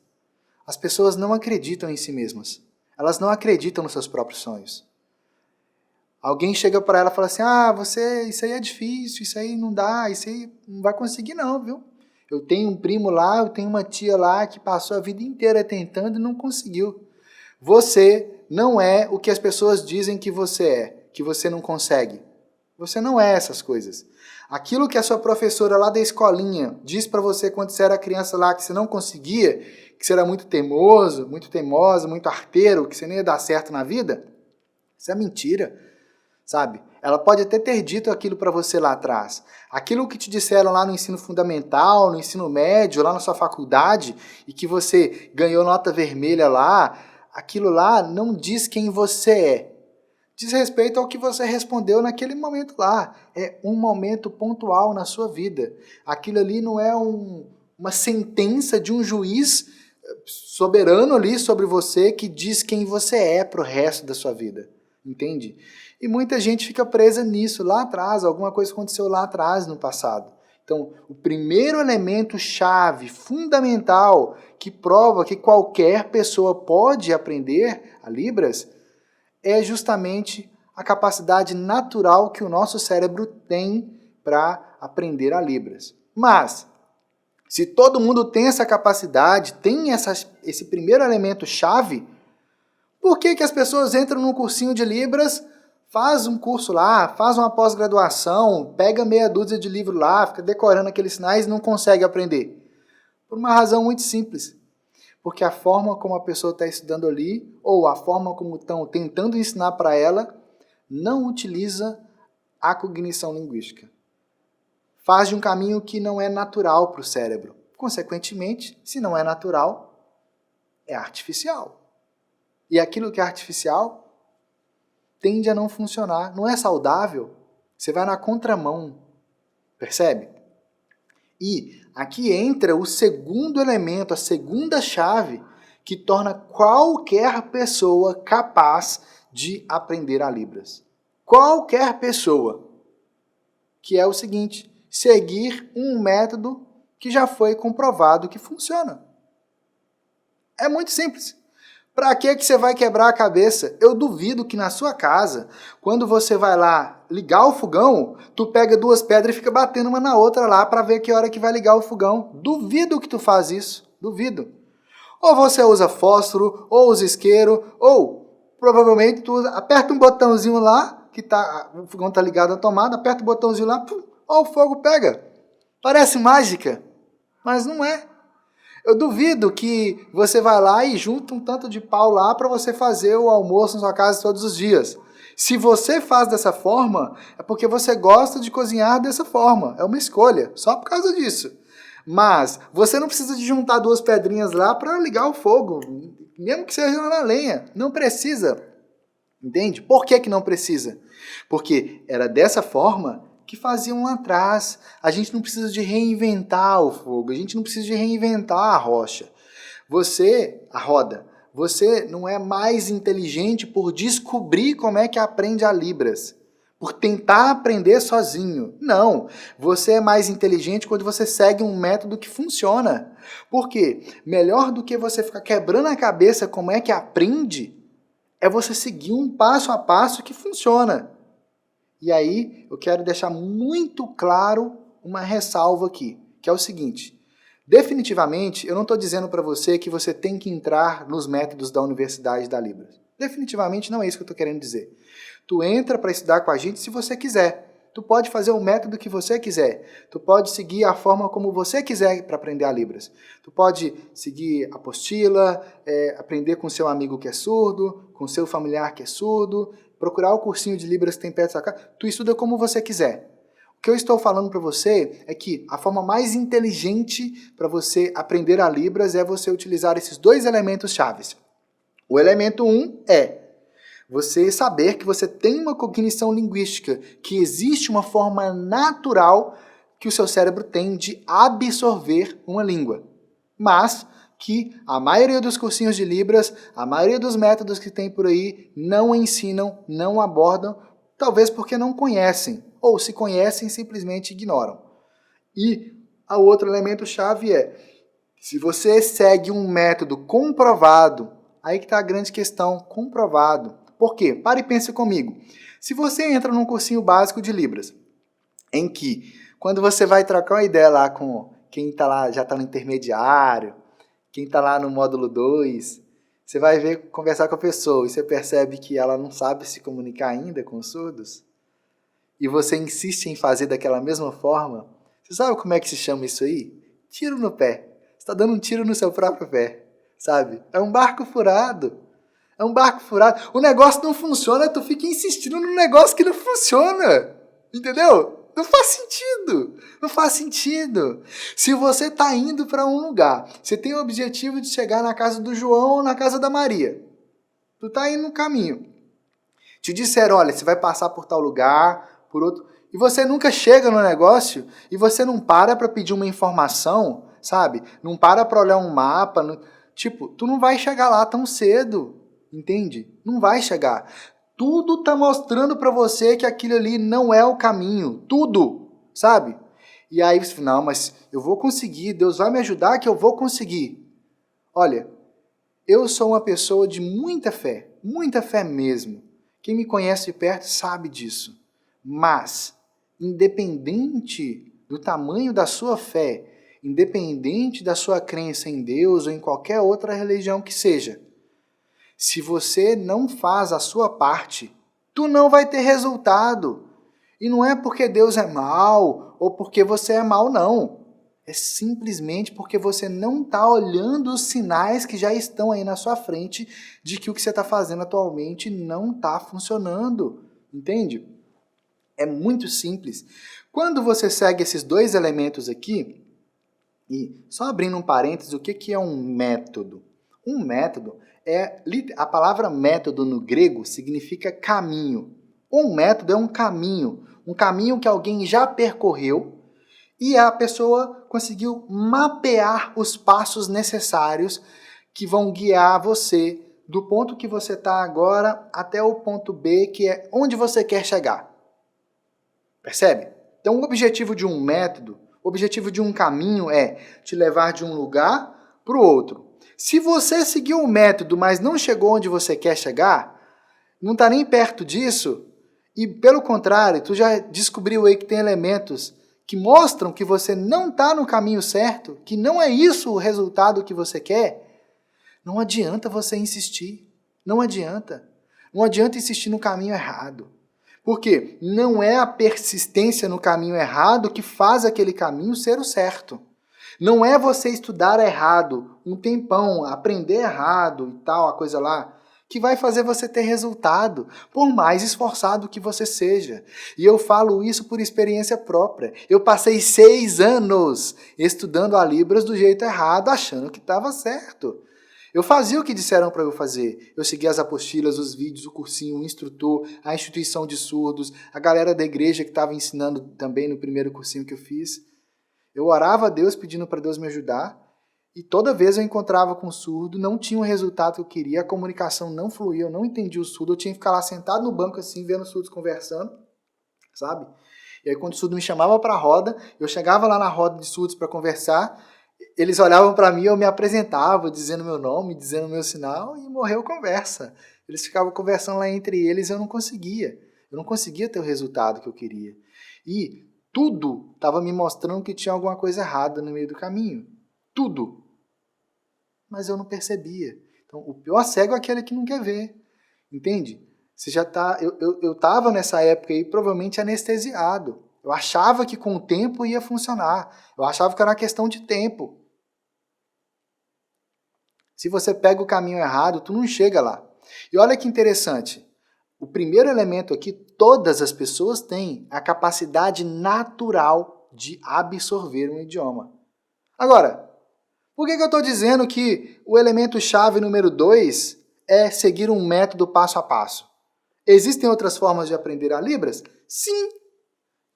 [SPEAKER 1] As pessoas não acreditam em si mesmas. Elas não acreditam nos seus próprios sonhos. Alguém chega para ela e fala assim, isso aí é difícil, isso aí não dá, isso aí não vai conseguir não, viu? Eu tenho um primo lá, eu tenho uma tia lá que passou a vida inteira tentando e não conseguiu. Você não é o que as pessoas dizem que você é, que você não consegue. Você não é essas coisas. Aquilo que a sua professora lá da escolinha disse para você quando você era criança lá que você não conseguia, que você era muito teimoso, muito teimosa, muito arteiro, que você nem ia dar certo na vida, isso é mentira. Sabe? Ela pode até ter dito aquilo para você lá atrás. Aquilo que te disseram lá no ensino fundamental, no ensino médio, lá na sua faculdade, e que você ganhou nota vermelha lá, aquilo lá não diz quem você é. Diz respeito ao que você respondeu naquele momento lá. É um momento pontual na sua vida. Aquilo ali não é uma sentença de um juiz soberano ali sobre você que diz quem você é para o resto da sua vida. Entende? E muita gente fica presa nisso lá atrás, alguma coisa aconteceu lá atrás no passado. Então, o primeiro elemento chave, fundamental, que prova que qualquer pessoa pode aprender a Libras, é justamente a capacidade natural que o nosso cérebro tem para aprender a Libras. Mas, se todo mundo tem essa capacidade, tem esse primeiro elemento chave, por que que as pessoas entram num cursinho de Libras, faz um curso lá, faz uma pós-graduação, pega meia dúzia de livro lá, fica decorando aqueles sinais e não consegue aprender? Por uma razão muito simples. Porque a forma como a pessoa está estudando ali, ou a forma como estão tentando ensinar para ela, não utiliza a cognição linguística. Faz de um caminho que não é natural para o cérebro. Consequentemente, se não é natural, é artificial. E aquilo que é artificial tende a não funcionar. Não é saudável. Você vai na contramão. Percebe? E aqui entra o segundo elemento, a segunda chave, que torna qualquer pessoa capaz de aprender a Libras. Qualquer pessoa. Que é o seguinte, seguir um método que já foi comprovado que funciona. É muito simples. Para que você vai quebrar a cabeça? Eu duvido que na sua casa, quando você vai lá ligar o fogão, tu pega duas pedras e fica batendo uma na outra lá para ver que hora que vai ligar o fogão. Duvido que tu faz isso. Duvido. Ou você usa fósforo, ou usa isqueiro, ou provavelmente tu aperta um botãozinho lá, o fogão tá ligado na tomada, aperta o botãozinho lá, pum, ó, o fogo pega. Parece mágica, mas não é. Eu duvido que você vai lá e junta um tanto de pau lá para você fazer o almoço na sua casa todos os dias. Se você faz dessa forma, é porque você gosta de cozinhar dessa forma. É uma escolha, só por causa disso. Mas você não precisa de juntar duas pedrinhas lá para ligar o fogo, mesmo que seja na lenha. Não precisa. Entende? Por que que não precisa? Porque era dessa forma que faziam lá atrás. A gente não precisa de reinventar o fogo, a gente não precisa de reinventar a rocha. A roda, você não é mais inteligente por descobrir como é que aprende a Libras. por tentar aprender sozinho. Não, você é mais inteligente quando você segue um método que funciona. Por quê? Melhor do que você ficar quebrando a cabeça como é que aprende, é você seguir um passo a passo que funciona. E aí, eu quero deixar muito claro uma ressalva aqui, que é o seguinte: definitivamente, eu não estou dizendo para você que você tem que entrar nos métodos da Universidade da Libras. Definitivamente não é isso que eu estou querendo dizer. Tu entra para estudar com a gente se você quiser. Tu pode fazer o método que você quiser. Tu pode seguir a forma como você quiser para aprender a Libras. Tu pode seguir a apostila, aprender com seu amigo que é surdo, com seu familiar que é surdo, procurar o cursinho de Libras que tem perto da sua casa. Tu estuda como você quiser. O que eu estou falando para você é que a forma mais inteligente para você aprender a Libras é você utilizar esses dois elementos chaves. O elemento 1 é você saber que você tem uma cognição linguística, que existe uma forma natural que o seu cérebro tem de absorver uma língua. Mas que a maioria dos cursinhos de Libras, a maioria dos métodos que tem por aí, não ensinam, não abordam, talvez porque não conhecem, ou se conhecem, simplesmente ignoram. E o outro elemento-chave é, se você segue um método comprovado, aí que está a grande questão, comprovado. Por quê? Para e pense comigo. Se você entra num cursinho básico de Libras, em que, quando você vai trocar uma ideia lá com quem está lá, já está no intermediário, quem está lá no módulo 2, você vai ver, conversar com a pessoa e você percebe que ela não sabe se comunicar ainda com os surdos, e você insiste em fazer daquela mesma forma, você sabe como é que se chama isso aí? Tiro no pé. Você está dando um tiro no seu próprio pé, sabe? É um barco furado. É um barco furado. O negócio não funciona, tu fica insistindo num negócio que não funciona. Entendeu? Não faz sentido. Não faz sentido. Se você está indo para um lugar, você tem o objetivo de chegar na casa do João ou na casa da Maria. Tu está indo no caminho. Te disseram, olha, você vai passar por tal lugar, por outro... E você nunca chega no negócio e você não para pedir uma informação, sabe? Não para olhar um mapa. Não... Tipo, tu não vai chegar lá tão cedo. Entende? Não vai chegar. Tudo tá mostrando para você que aquilo ali não é o caminho. Tudo, sabe? E aí você fala, não, mas eu vou conseguir, Deus vai me ajudar que eu vou conseguir. Olha, eu sou uma pessoa de muita fé mesmo. Quem me conhece de perto sabe disso. Mas, independente do tamanho da sua fé, independente da sua crença em Deus ou em qualquer outra religião que seja, se você não faz a sua parte, tu não vai ter resultado. E não é porque Deus é mau ou porque você é mau, não. É simplesmente porque você não está olhando os sinais que já estão aí na sua frente de que o que você está fazendo atualmente não está funcionando. Entende? É muito simples. Quando você segue esses dois elementos aqui, e só abrindo um parênteses, o que é um método? Um método a palavra método no grego significa caminho. Um método é um caminho que alguém já percorreu e a pessoa conseguiu mapear os passos necessários que vão guiar você do ponto que você está agora até o ponto B, que é onde você quer chegar. Percebe? Então o objetivo de um método, o objetivo de um caminho é te levar de um lugar para o outro. Se você seguiu um método, mas não chegou onde você quer chegar, não está nem perto disso, e pelo contrário, tu já descobriu aí que tem elementos que mostram que você não está no caminho certo, que não é isso o resultado que você quer, não adianta você insistir. Não adianta. Não adianta insistir no caminho errado. Porque não é a persistência no caminho errado que faz aquele caminho ser o certo. Não é você estudar errado, um tempão, aprender errado e tal, a coisa lá, que vai fazer você ter resultado, por mais esforçado que você seja. E eu falo isso por experiência própria. Eu passei 6 anos estudando a Libras do jeito errado, achando que estava certo. Eu fazia o que disseram para eu fazer. Eu seguia as apostilas, os vídeos, o cursinho, o instrutor, a instituição de surdos, a galera da igreja que estava ensinando também no primeiro cursinho que eu fiz. Eu orava a Deus pedindo para Deus me ajudar e toda vez eu encontrava com o surdo, não tinha o resultado que eu queria, a comunicação não fluía, eu não entendia o surdo, eu tinha que ficar lá sentado no banco assim, vendo os surdos conversando. sabe? E aí quando o surdo me chamava para a roda, eu chegava lá na roda de surdos para conversar, eles olhavam para mim, eu me apresentava, dizendo meu nome, dizendo meu sinal, e morreu a conversa. Eles ficavam conversando lá entre eles, eu não conseguia ter o resultado que eu queria. E tudo estava me mostrando que tinha alguma coisa errada no meio do caminho. Tudo. Mas eu não percebia. Então, o pior cego é aquele que não quer ver. Entende? Você já tá. Eu estava nessa época aí provavelmente anestesiado. Eu achava que com o tempo ia funcionar. Eu achava que era uma questão de tempo. Se você pega o caminho errado, tu não chega lá. E olha que interessante. O primeiro elemento aqui, todas as pessoas têm a capacidade natural de absorver um idioma. Agora, por que eu estou dizendo que o elemento chave número 2 é seguir um método passo a passo? Existem outras formas de aprender a Libras? Sim,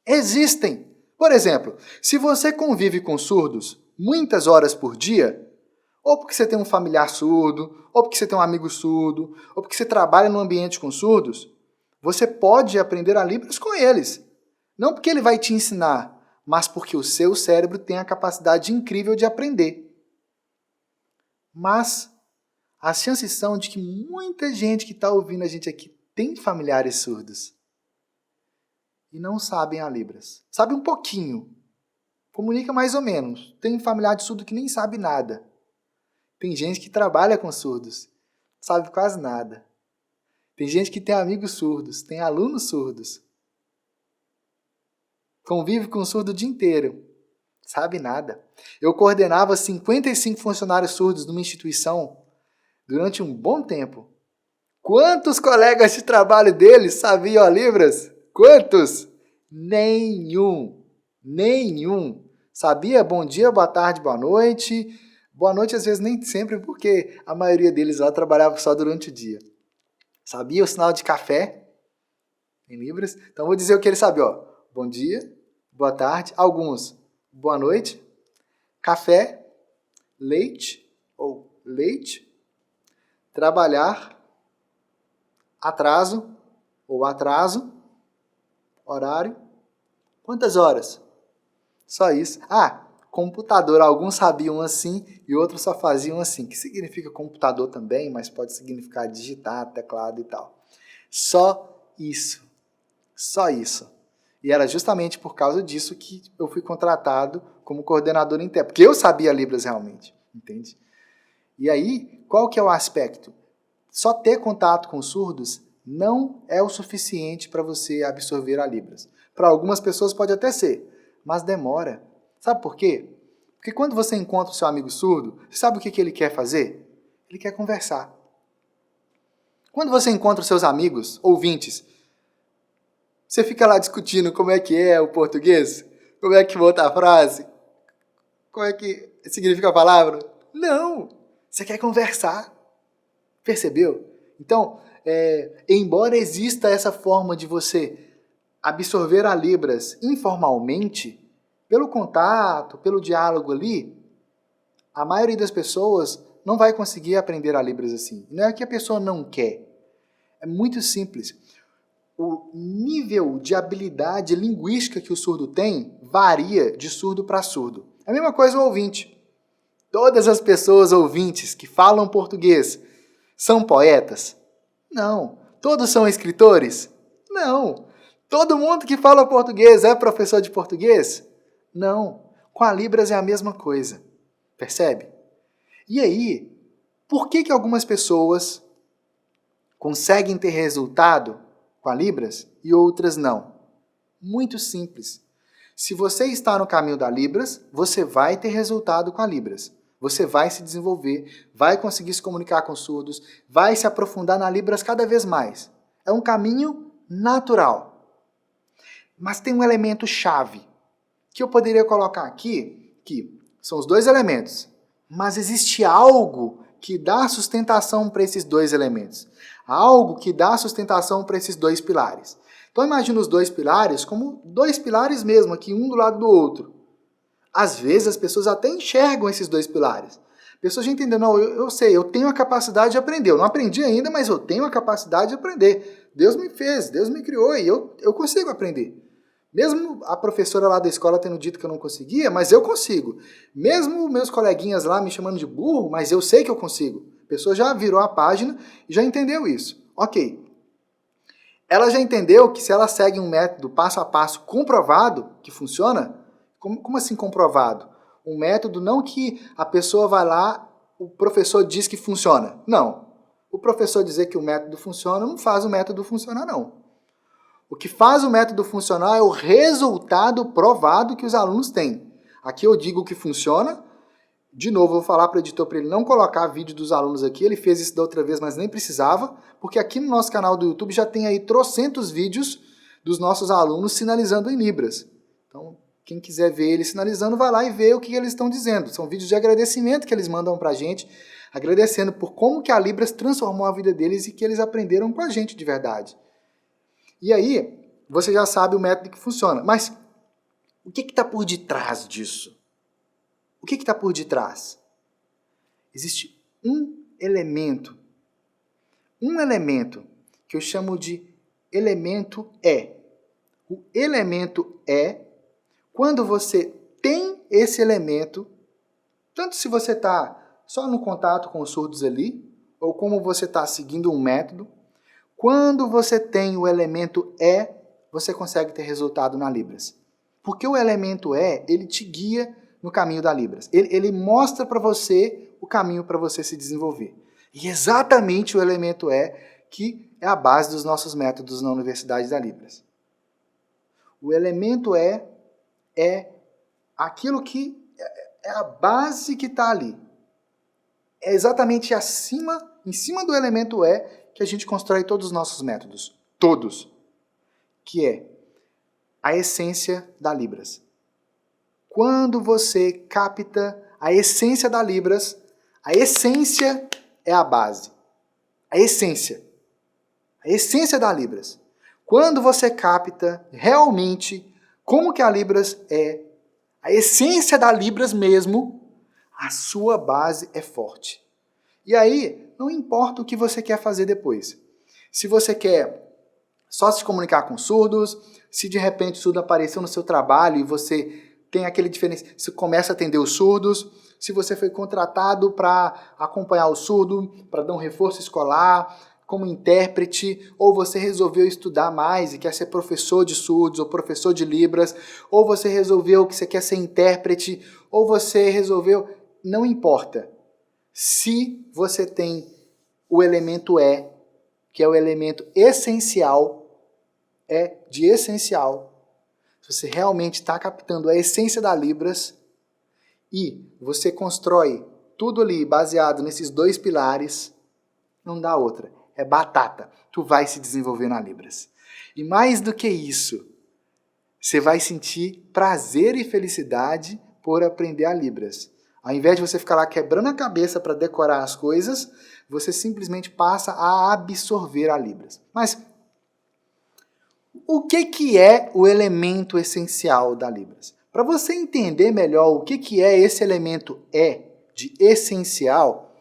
[SPEAKER 1] existem. Por exemplo, se você convive com surdos muitas horas por dia, ou porque você tem um familiar surdo, ou porque você tem um amigo surdo, ou porque você trabalha num ambiente com surdos, você pode aprender a Libras com eles. Não porque ele vai te ensinar, mas porque o seu cérebro tem a capacidade incrível de aprender. Mas as chances são de que muita gente que está ouvindo a gente aqui tem familiares surdos e não sabem a Libras. Sabe um pouquinho, comunica mais ou menos. Tem familiar de surdo que nem sabe nada. Tem gente que trabalha com surdos, sabe quase nada. Tem gente que tem amigos surdos, tem alunos surdos. Convive com surdo o dia inteiro, sabe nada. Eu coordenava 55 funcionários surdos numa instituição durante um bom tempo. Quantos colegas de trabalho deles sabiam a Libras? Quantos? Nenhum. Nenhum. Sabia bom dia, boa tarde, boa noite. Boa noite às vezes nem sempre, porque a maioria deles lá trabalhava só durante o dia. Sabia o sinal de café em Libras? Então vou dizer o que ele sabia, ó. Bom dia, boa tarde, alguns, boa noite, café, leite ou leite, trabalhar, atraso ou atraso, horário, quantas horas? Só isso. Ah, computador, alguns sabiam assim e outros só faziam assim, que significa computador também, mas pode significar digitar, teclado e tal. Só isso. Só isso. E era justamente por causa disso que eu fui contratado como coordenador interno, porque eu sabia Libras realmente, entende? E aí, qual que é o aspecto? Só ter contato com surdos não é o suficiente para você absorver a Libras. Para algumas pessoas pode até ser, mas demora. Sabe por quê? Porque quando você encontra o seu amigo surdo, sabe o que ele quer fazer? Ele quer conversar. Quando você encontra os seus amigos, ouvintes, você fica lá discutindo como é que é o português, como é que volta a frase, como é que significa a palavra. Não! Você quer conversar. Percebeu? Então, embora exista essa forma de você absorver a Libras informalmente, pelo contato, pelo diálogo ali, a maioria das pessoas não vai conseguir aprender a Libras assim. Não é que a pessoa não quer. É muito simples. O nível de habilidade linguística que o surdo tem varia de surdo para surdo. É a mesma coisa o ouvinte. Todas as pessoas ouvintes que falam português são poetas? Não. Todos são escritores? Não. Todo mundo que fala português é professor de português? Não. Com a Libras é a mesma coisa. Percebe? E aí, por que algumas pessoas conseguem ter resultado com a Libras e outras não? Muito simples. Se você está no caminho da Libras, você vai ter resultado com a Libras. Você vai se desenvolver, vai conseguir se comunicar com surdos, vai se aprofundar na Libras cada vez mais. É um caminho natural. Mas tem um elemento chave que eu poderia colocar aqui, que são os dois elementos, mas existe algo que dá sustentação para esses dois elementos. Algo que dá sustentação para esses dois pilares. Então imagina os dois pilares como dois pilares mesmo, aqui um do lado do outro. Às vezes as pessoas até enxergam esses dois pilares. A pessoa já entendeu, não, eu sei, eu tenho a capacidade de aprender. Eu não aprendi ainda, mas eu tenho a capacidade de aprender. Deus me fez, Deus me criou e eu consigo aprender. Mesmo a professora lá da escola tendo dito que eu não conseguia, mas eu consigo. Mesmo meus coleguinhas lá me chamando de burro, mas eu sei que eu consigo. A pessoa já virou a página e já entendeu isso. Ok. Ela já entendeu que se ela segue um método passo a passo comprovado, que funciona, como assim comprovado? Um método não que a pessoa vai lá, o professor diz que funciona. Não. O professor dizer que o método funciona não faz o método funcionar, não. O que faz o método funcionar é o resultado provado que os alunos têm. Aqui eu digo que funciona. De novo, eu vou falar para o editor para ele não colocar vídeo dos alunos aqui. Ele fez isso da outra vez, mas nem precisava, porque aqui no nosso canal do YouTube já tem aí trocentos vídeos dos nossos alunos sinalizando em Libras. Então, quem quiser ver eles sinalizando, vai lá e vê o que eles estão dizendo. São vídeos de agradecimento que eles mandam para a gente, agradecendo por como que a Libras transformou a vida deles e que eles aprenderam com a gente de verdade. E aí, você já sabe o método que funciona. Mas o que está por detrás disso? O que está por detrás? Existe um elemento que eu chamo de elemento é. O elemento é, quando você tem esse elemento, tanto se você está só no contato com os surdos ali, ou como você está seguindo um método, quando você tem o elemento é, você consegue ter resultado na Libras. Porque o elemento é, ele te guia no caminho da Libras. Ele mostra para você o caminho para você se desenvolver. E exatamente o elemento é que é a base dos nossos métodos na Universidade da Libras. O elemento é aquilo que é a base que está ali. É exatamente em cima do elemento é, que a gente constrói todos os nossos métodos. Todos. Que é a essência da Libras. Quando você capta a essência da Libras, a essência é a base. A essência. A essência da Libras. Quando você capta realmente como que a Libras é, a essência da Libras mesmo, a sua base é forte. E aí, não importa o que você quer fazer depois. Se você quer só se comunicar com surdos, se de repente o surdo apareceu no seu trabalho e você tem aquele diferencial, você começa a atender os surdos, se você foi contratado para acompanhar o surdo, para dar um reforço escolar, como intérprete, ou você resolveu estudar mais e quer ser professor de surdos ou professor de Libras, ou você resolveu que você quer ser intérprete, ou você resolveu... Não importa. Se você tem o elemento é, que é o elemento essencial, é de essencial, se você realmente está captando a essência da Libras e você constrói tudo ali baseado nesses dois pilares, não dá outra. É batata. Tu vai se desenvolver na Libras. E mais do que isso, você vai sentir prazer e felicidade por aprender a Libras. Ao invés de você ficar lá quebrando a cabeça para decorar as coisas, você simplesmente passa a absorver a Libras. Mas o que é o elemento essencial da Libras? Para você entender melhor o que é esse elemento de essencial,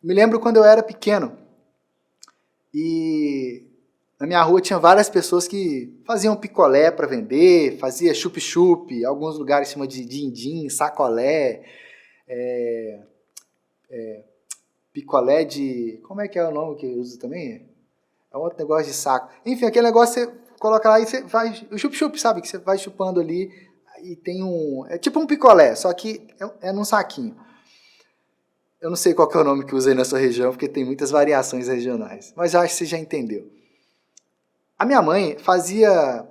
[SPEAKER 1] me lembro quando eu era pequeno e na minha rua tinha várias pessoas que faziam picolé para vender, fazia chup-chup, alguns lugares chamam de din-din, sacolé, picolé de... Como é que é o nome que eu uso também? É um outro negócio de saco. Enfim, aquele negócio você coloca lá e você vai... O chup-chup, sabe? Que você vai chupando ali e tem um... É tipo um picolé, só que é num saquinho. Eu não sei qual que é o nome que usa aí na sua região, porque tem muitas variações regionais. Mas eu acho que você já entendeu. A minha mãe fazia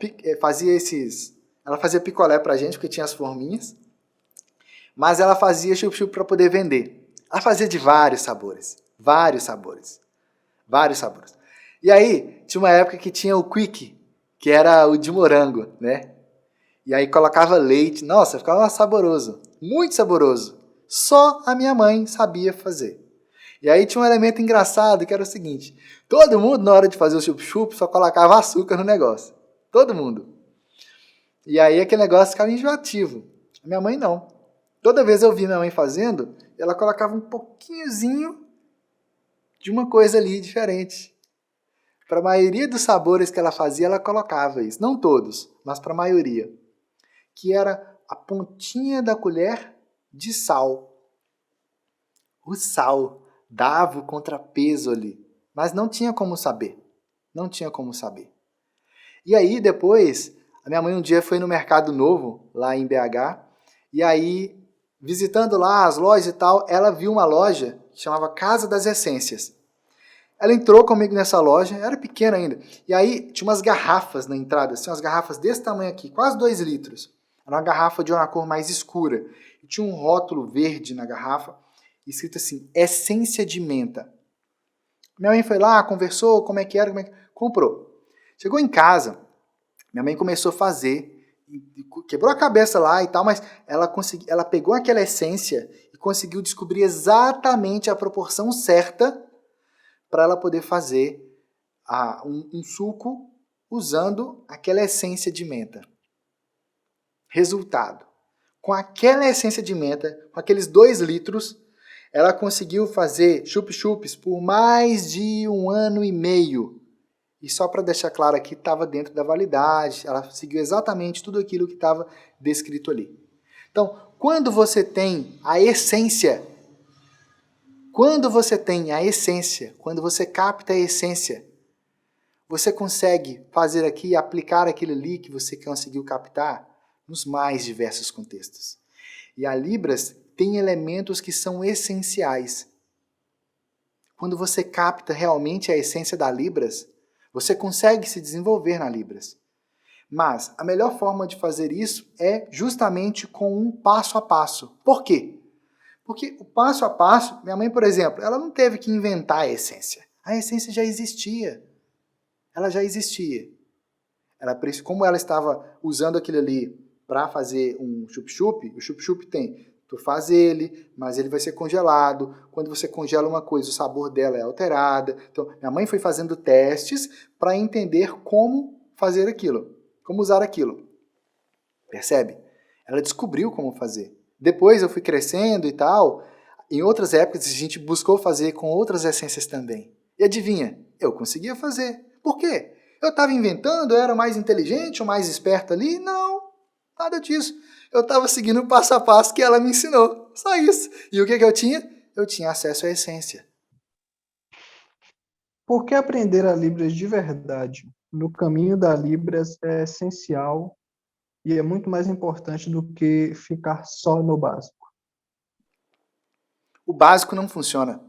[SPEAKER 1] esses... Ela fazia picolé pra gente, porque tinha as forminhas. Mas ela fazia chup-chup para poder vender. Ela fazia de vários sabores. Vários sabores. Vários sabores. E aí, tinha uma época que tinha o Quick, que era o de morango, né? E aí colocava leite. Nossa, ficava saboroso. Muito saboroso. Só a minha mãe sabia fazer. E aí tinha um elemento engraçado, que era o seguinte. Todo mundo, na hora de fazer o chup-chup, só colocava açúcar no negócio. Todo mundo. E aí aquele negócio ficava enjoativo. A minha mãe não. Toda vez eu vi minha mãe fazendo, ela colocava um pouquinhozinho de uma coisa ali diferente. Para a maioria dos sabores que ela fazia, ela colocava isso. Não todos, mas para a maioria, que era a pontinha da colher de sal. O sal dava o contrapeso ali, mas não tinha como saber. Não tinha como saber. E aí depois, a minha mãe um dia foi no Mercado Novo, lá em BH, e aí, visitando lá as lojas e tal, ela viu uma loja que chamava Casa das Essências. Ela entrou comigo nessa loja, era pequena ainda, e aí tinha umas garrafas na entrada, assim, umas garrafas desse tamanho aqui, quase 2 litros. Era uma garrafa de uma cor mais escura. E tinha um rótulo verde na garrafa, escrito assim, essência de menta. Minha mãe foi lá, conversou, como é que era, comprou. Chegou em casa, minha mãe começou a fazer, quebrou a cabeça lá e tal, mas ela pegou aquela essência e conseguiu descobrir exatamente a proporção certa para ela poder fazer um suco usando aquela essência de menta. Resultado, com aquela essência de menta, com aqueles 2 litros, ela conseguiu fazer chup-chups por mais de 1 ano e meio. E só para deixar claro aqui, estava dentro da validade, ela seguiu exatamente tudo aquilo que estava descrito ali. Então, quando você tem a essência, quando você capta a essência, você consegue fazer aqui, aplicar aquilo ali que você conseguiu captar nos mais diversos contextos. E a Libras tem elementos que são essenciais. Quando você capta realmente a essência da Libras, você consegue se desenvolver na Libras. Mas a melhor forma de fazer isso é justamente com um passo a passo. Por quê? Porque o passo a passo, minha mãe, por exemplo, ela não teve que inventar a essência. A essência já existia. Ela já existia. Como ela estava usando aquilo ali para fazer um chup-chup, o chup-chup tem, tu faz ele, mas ele vai ser congelado. Quando você congela uma coisa, o sabor dela é alterado. Então, minha mãe foi fazendo testes para entender como fazer aquilo, como usar aquilo. Percebe? Ela descobriu como fazer. Depois eu fui crescendo e tal. Em outras épocas a gente buscou fazer com outras essências também. E adivinha? Eu conseguia fazer. Por quê? Eu estava inventando, eu era mais inteligente ou mais esperto ali? Não, nada disso. Eu estava seguindo o passo a passo que ela me ensinou. Só isso. E o que eu tinha? Eu tinha acesso à essência.
[SPEAKER 2] Por que aprender a Libras de verdade no caminho da Libras é essencial e é muito mais importante do que ficar só no básico?
[SPEAKER 1] O básico não funciona.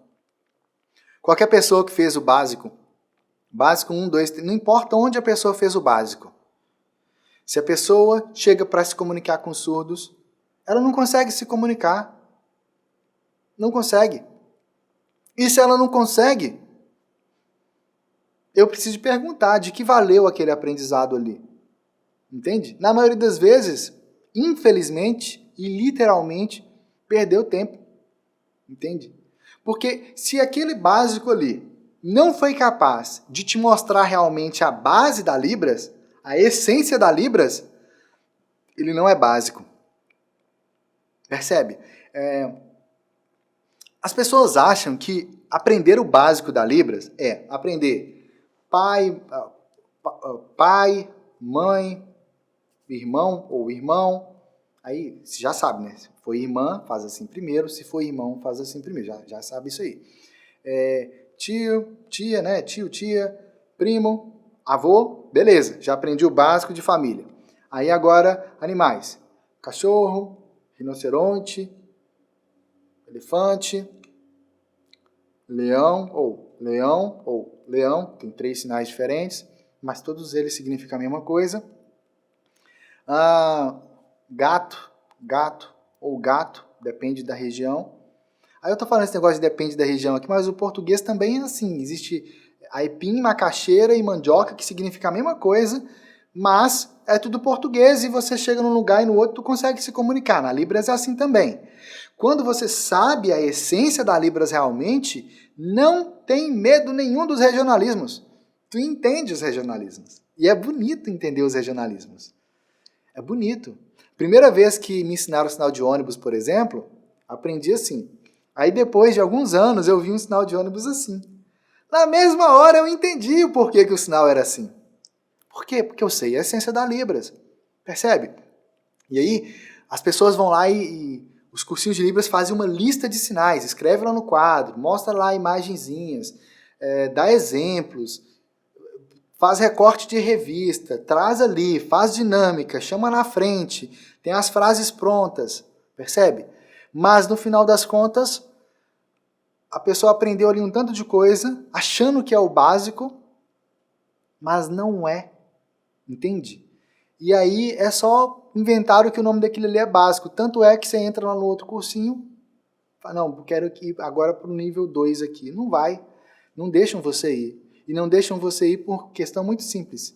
[SPEAKER 1] Qualquer pessoa que fez o básico 1, 2, 3, não importa onde a pessoa fez o básico. Se a pessoa chega para se comunicar com surdos, ela não consegue se comunicar. Não consegue. E se ela não consegue, eu preciso perguntar de que valeu aquele aprendizado ali. Entende? Na maioria das vezes, infelizmente e literalmente, perdeu tempo. Entende? Porque se aquele básico ali não foi capaz de te mostrar realmente a base da Libras, a essência da Libras, ele não é básico. Percebe? As pessoas acham que aprender o básico da Libras é aprender pai, mãe, irmão ou irmão. Aí, você já sabe, né? Se for irmã, faz assim primeiro. Se for irmão, faz assim primeiro. Já sabe isso aí. Tio, tia, né? Tio, tia, primo, avô. Beleza, já aprendi o básico de família. Aí agora, animais. Cachorro, rinoceronte, elefante, leão, tem 3 sinais diferentes, mas todos eles significam a mesma coisa. Gato, depende da região. Aí eu tô falando esse negócio de depende da região aqui, mas o português também é assim, existe aipim, macaxeira e mandioca, que significa a mesma coisa, mas é tudo português e você chega num lugar e no outro tu consegue se comunicar. Na Libras é assim também. Quando você sabe a essência da Libras realmente, não tem medo nenhum dos regionalismos. Tu entende os regionalismos. E é bonito entender os regionalismos. É bonito. Primeira vez que me ensinaram o sinal de ônibus, por exemplo, aprendi assim. Aí depois de alguns anos eu vi um sinal de ônibus assim. Na mesma hora eu entendi o porquê que o sinal era assim. Por quê? Porque eu sei a essência da Libras. Percebe? E aí, as pessoas vão lá e os cursinhos de Libras fazem uma lista de sinais, escreve lá no quadro, mostra lá imagenzinhas, dá exemplos, faz recorte de revista, traz ali, faz dinâmica, chama na frente, tem as frases prontas, percebe? Mas no final das contas, a pessoa aprendeu ali um tanto de coisa, achando que é o básico, mas não é, entende? E aí é só inventaram que o nome daquilo ali é básico, tanto é que você entra lá no outro cursinho, fala, não, quero ir agora para o nível 2 aqui, não vai, não deixam você ir. E não deixam você ir por questão muito simples.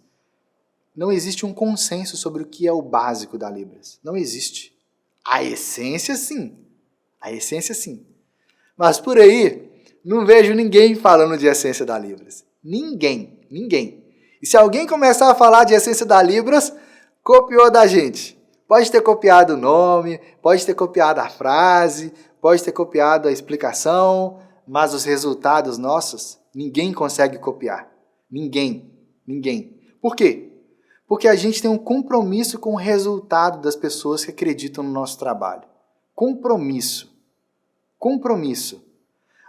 [SPEAKER 1] Não existe um consenso sobre o que é o básico da Libras. Não existe. A essência, sim. A essência, sim. Mas por aí, não vejo ninguém falando de essência da Libras. Ninguém. E se alguém começar a falar de essência da Libras, copiou da gente. Pode ter copiado o nome, pode ter copiado a frase, pode ter copiado a explicação, mas os resultados nossos, ninguém consegue copiar. Ninguém. Por quê? Porque a gente tem um compromisso com o resultado das pessoas que acreditam no nosso trabalho. Compromisso.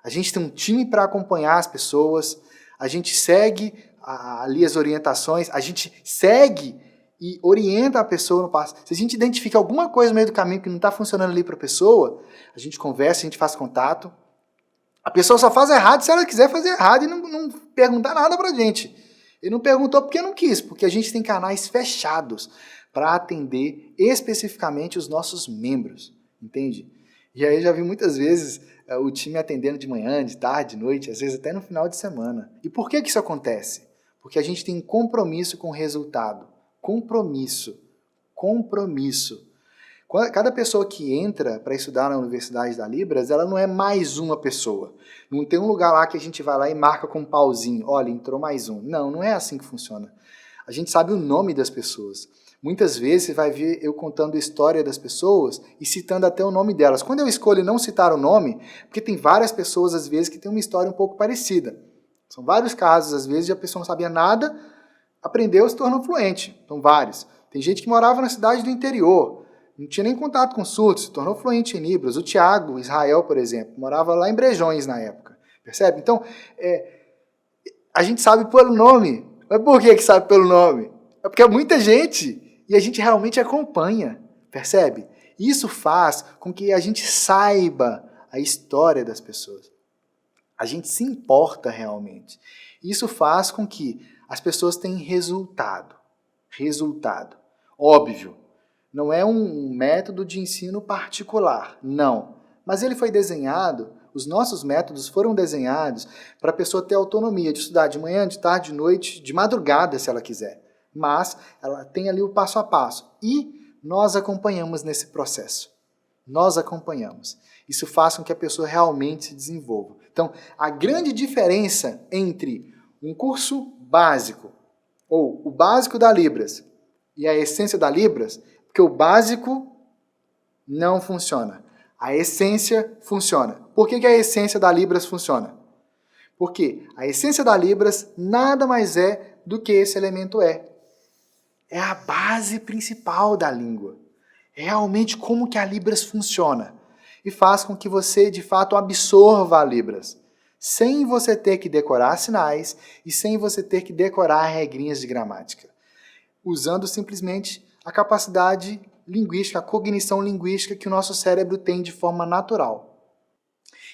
[SPEAKER 1] A gente tem um time para acompanhar as pessoas, a gente segue ali as orientações, a gente segue e orienta a pessoa no passo. Se a gente identifica alguma coisa no meio do caminho que não está funcionando ali para a pessoa, a gente conversa, a gente faz contato. A pessoa só faz errado se ela quiser fazer errado e não perguntar nada pra gente. Ele não perguntou porque não quis, porque a gente tem canais fechados para atender especificamente os nossos membros, entende? E aí eu já vi muitas vezes o time atendendo de manhã, de tarde, de noite, às vezes até no final de semana. E por que isso acontece? Porque a gente tem compromisso com o resultado. Compromisso. Cada pessoa que entra para estudar na Universidade da Libras, ela não é mais uma pessoa. Não tem um lugar lá que a gente vai lá e marca com um pauzinho. Olha, entrou mais um. Não é assim que funciona. A gente sabe o nome das pessoas. Muitas vezes você vai ver eu contando a história das pessoas e citando até o nome delas. Quando eu escolho não citar o nome, porque tem várias pessoas, às vezes, que têm uma história um pouco parecida. São vários casos, às vezes, de a pessoa não sabia nada, aprendeu e se tornou fluente. São vários. Tem gente que morava na cidade do interior, não tinha nem contato com surdos, se tornou fluente em Libras. O Tiago, Israel, por exemplo, morava lá em Brejões na época. Percebe? Então, a gente sabe pelo nome. Mas por que sabe pelo nome? É porque é muita gente e a gente realmente acompanha. Percebe? Isso faz com que a gente saiba a história das pessoas. A gente se importa realmente. Isso faz com que as pessoas tenham resultado. Óbvio. Não é um método de ensino particular, não. Mas ele foi desenhado, os nossos métodos foram desenhados para a pessoa ter autonomia de estudar de manhã, de tarde, de noite, de madrugada, se ela quiser. Mas ela tem ali o passo a passo. E nós acompanhamos nesse processo. Nós acompanhamos. Isso faz com que a pessoa realmente se desenvolva. Então, a grande diferença entre um curso básico, ou o básico da Libras, e a essência da Libras, porque o básico não funciona. A essência funciona. Por que a essência da Libras funciona? Porque a essência da Libras nada mais é do que esse elemento é. É a base principal da língua. É realmente como que a Libras funciona. E faz com que você, de fato, absorva a Libras. Sem você ter que decorar sinais e sem você ter que decorar regrinhas de gramática. Usando simplesmente a capacidade linguística, a cognição linguística que o nosso cérebro tem de forma natural.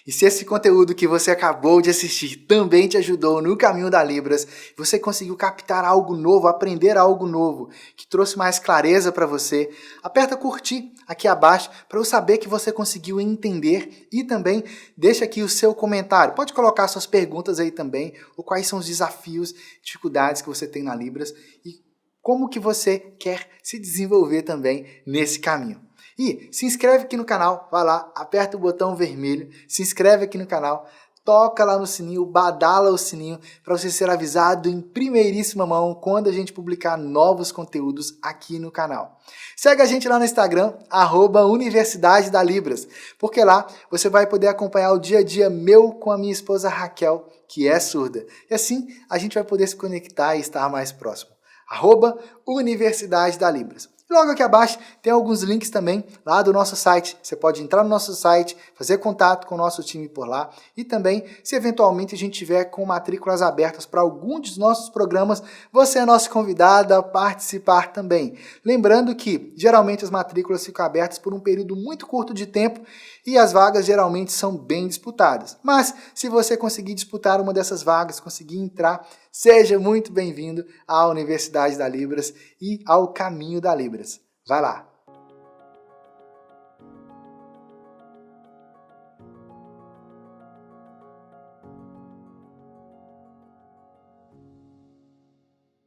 [SPEAKER 1] E se esse conteúdo que você acabou de assistir também te ajudou no caminho da Libras, você conseguiu captar algo novo, aprender algo novo, que trouxe mais clareza para você, aperta curtir aqui abaixo para eu saber que você conseguiu entender e também deixa aqui o seu comentário. Pode colocar suas perguntas aí também, ou quais são os desafios, dificuldades que você tem na Libras e como que você quer se desenvolver também nesse caminho. E se inscreve aqui no canal, vai lá, aperta o botão vermelho, se inscreve aqui no canal, toca lá no sininho, badala o sininho para você ser avisado em primeiríssima mão quando a gente publicar novos conteúdos aqui no canal. Segue a gente lá no Instagram, @Universidade da Libras, porque lá você vai poder acompanhar o dia a dia meu com a minha esposa Raquel, que é surda. E assim a gente vai poder se conectar e estar mais próximo. @Universidade da Libras. Logo aqui abaixo tem alguns links também lá do nosso site. Você pode entrar no nosso site, fazer contato com o nosso time por lá e também, se eventualmente a gente tiver com matrículas abertas para algum dos nossos programas, você é nosso convidado a participar também. Lembrando que geralmente as matrículas ficam abertas por um período muito curto de tempo e as vagas geralmente são bem disputadas. Mas se você conseguir disputar uma dessas vagas, conseguir entrar, seja muito bem-vindo à Universidade da Libras e ao Caminho da Libras. Vai lá!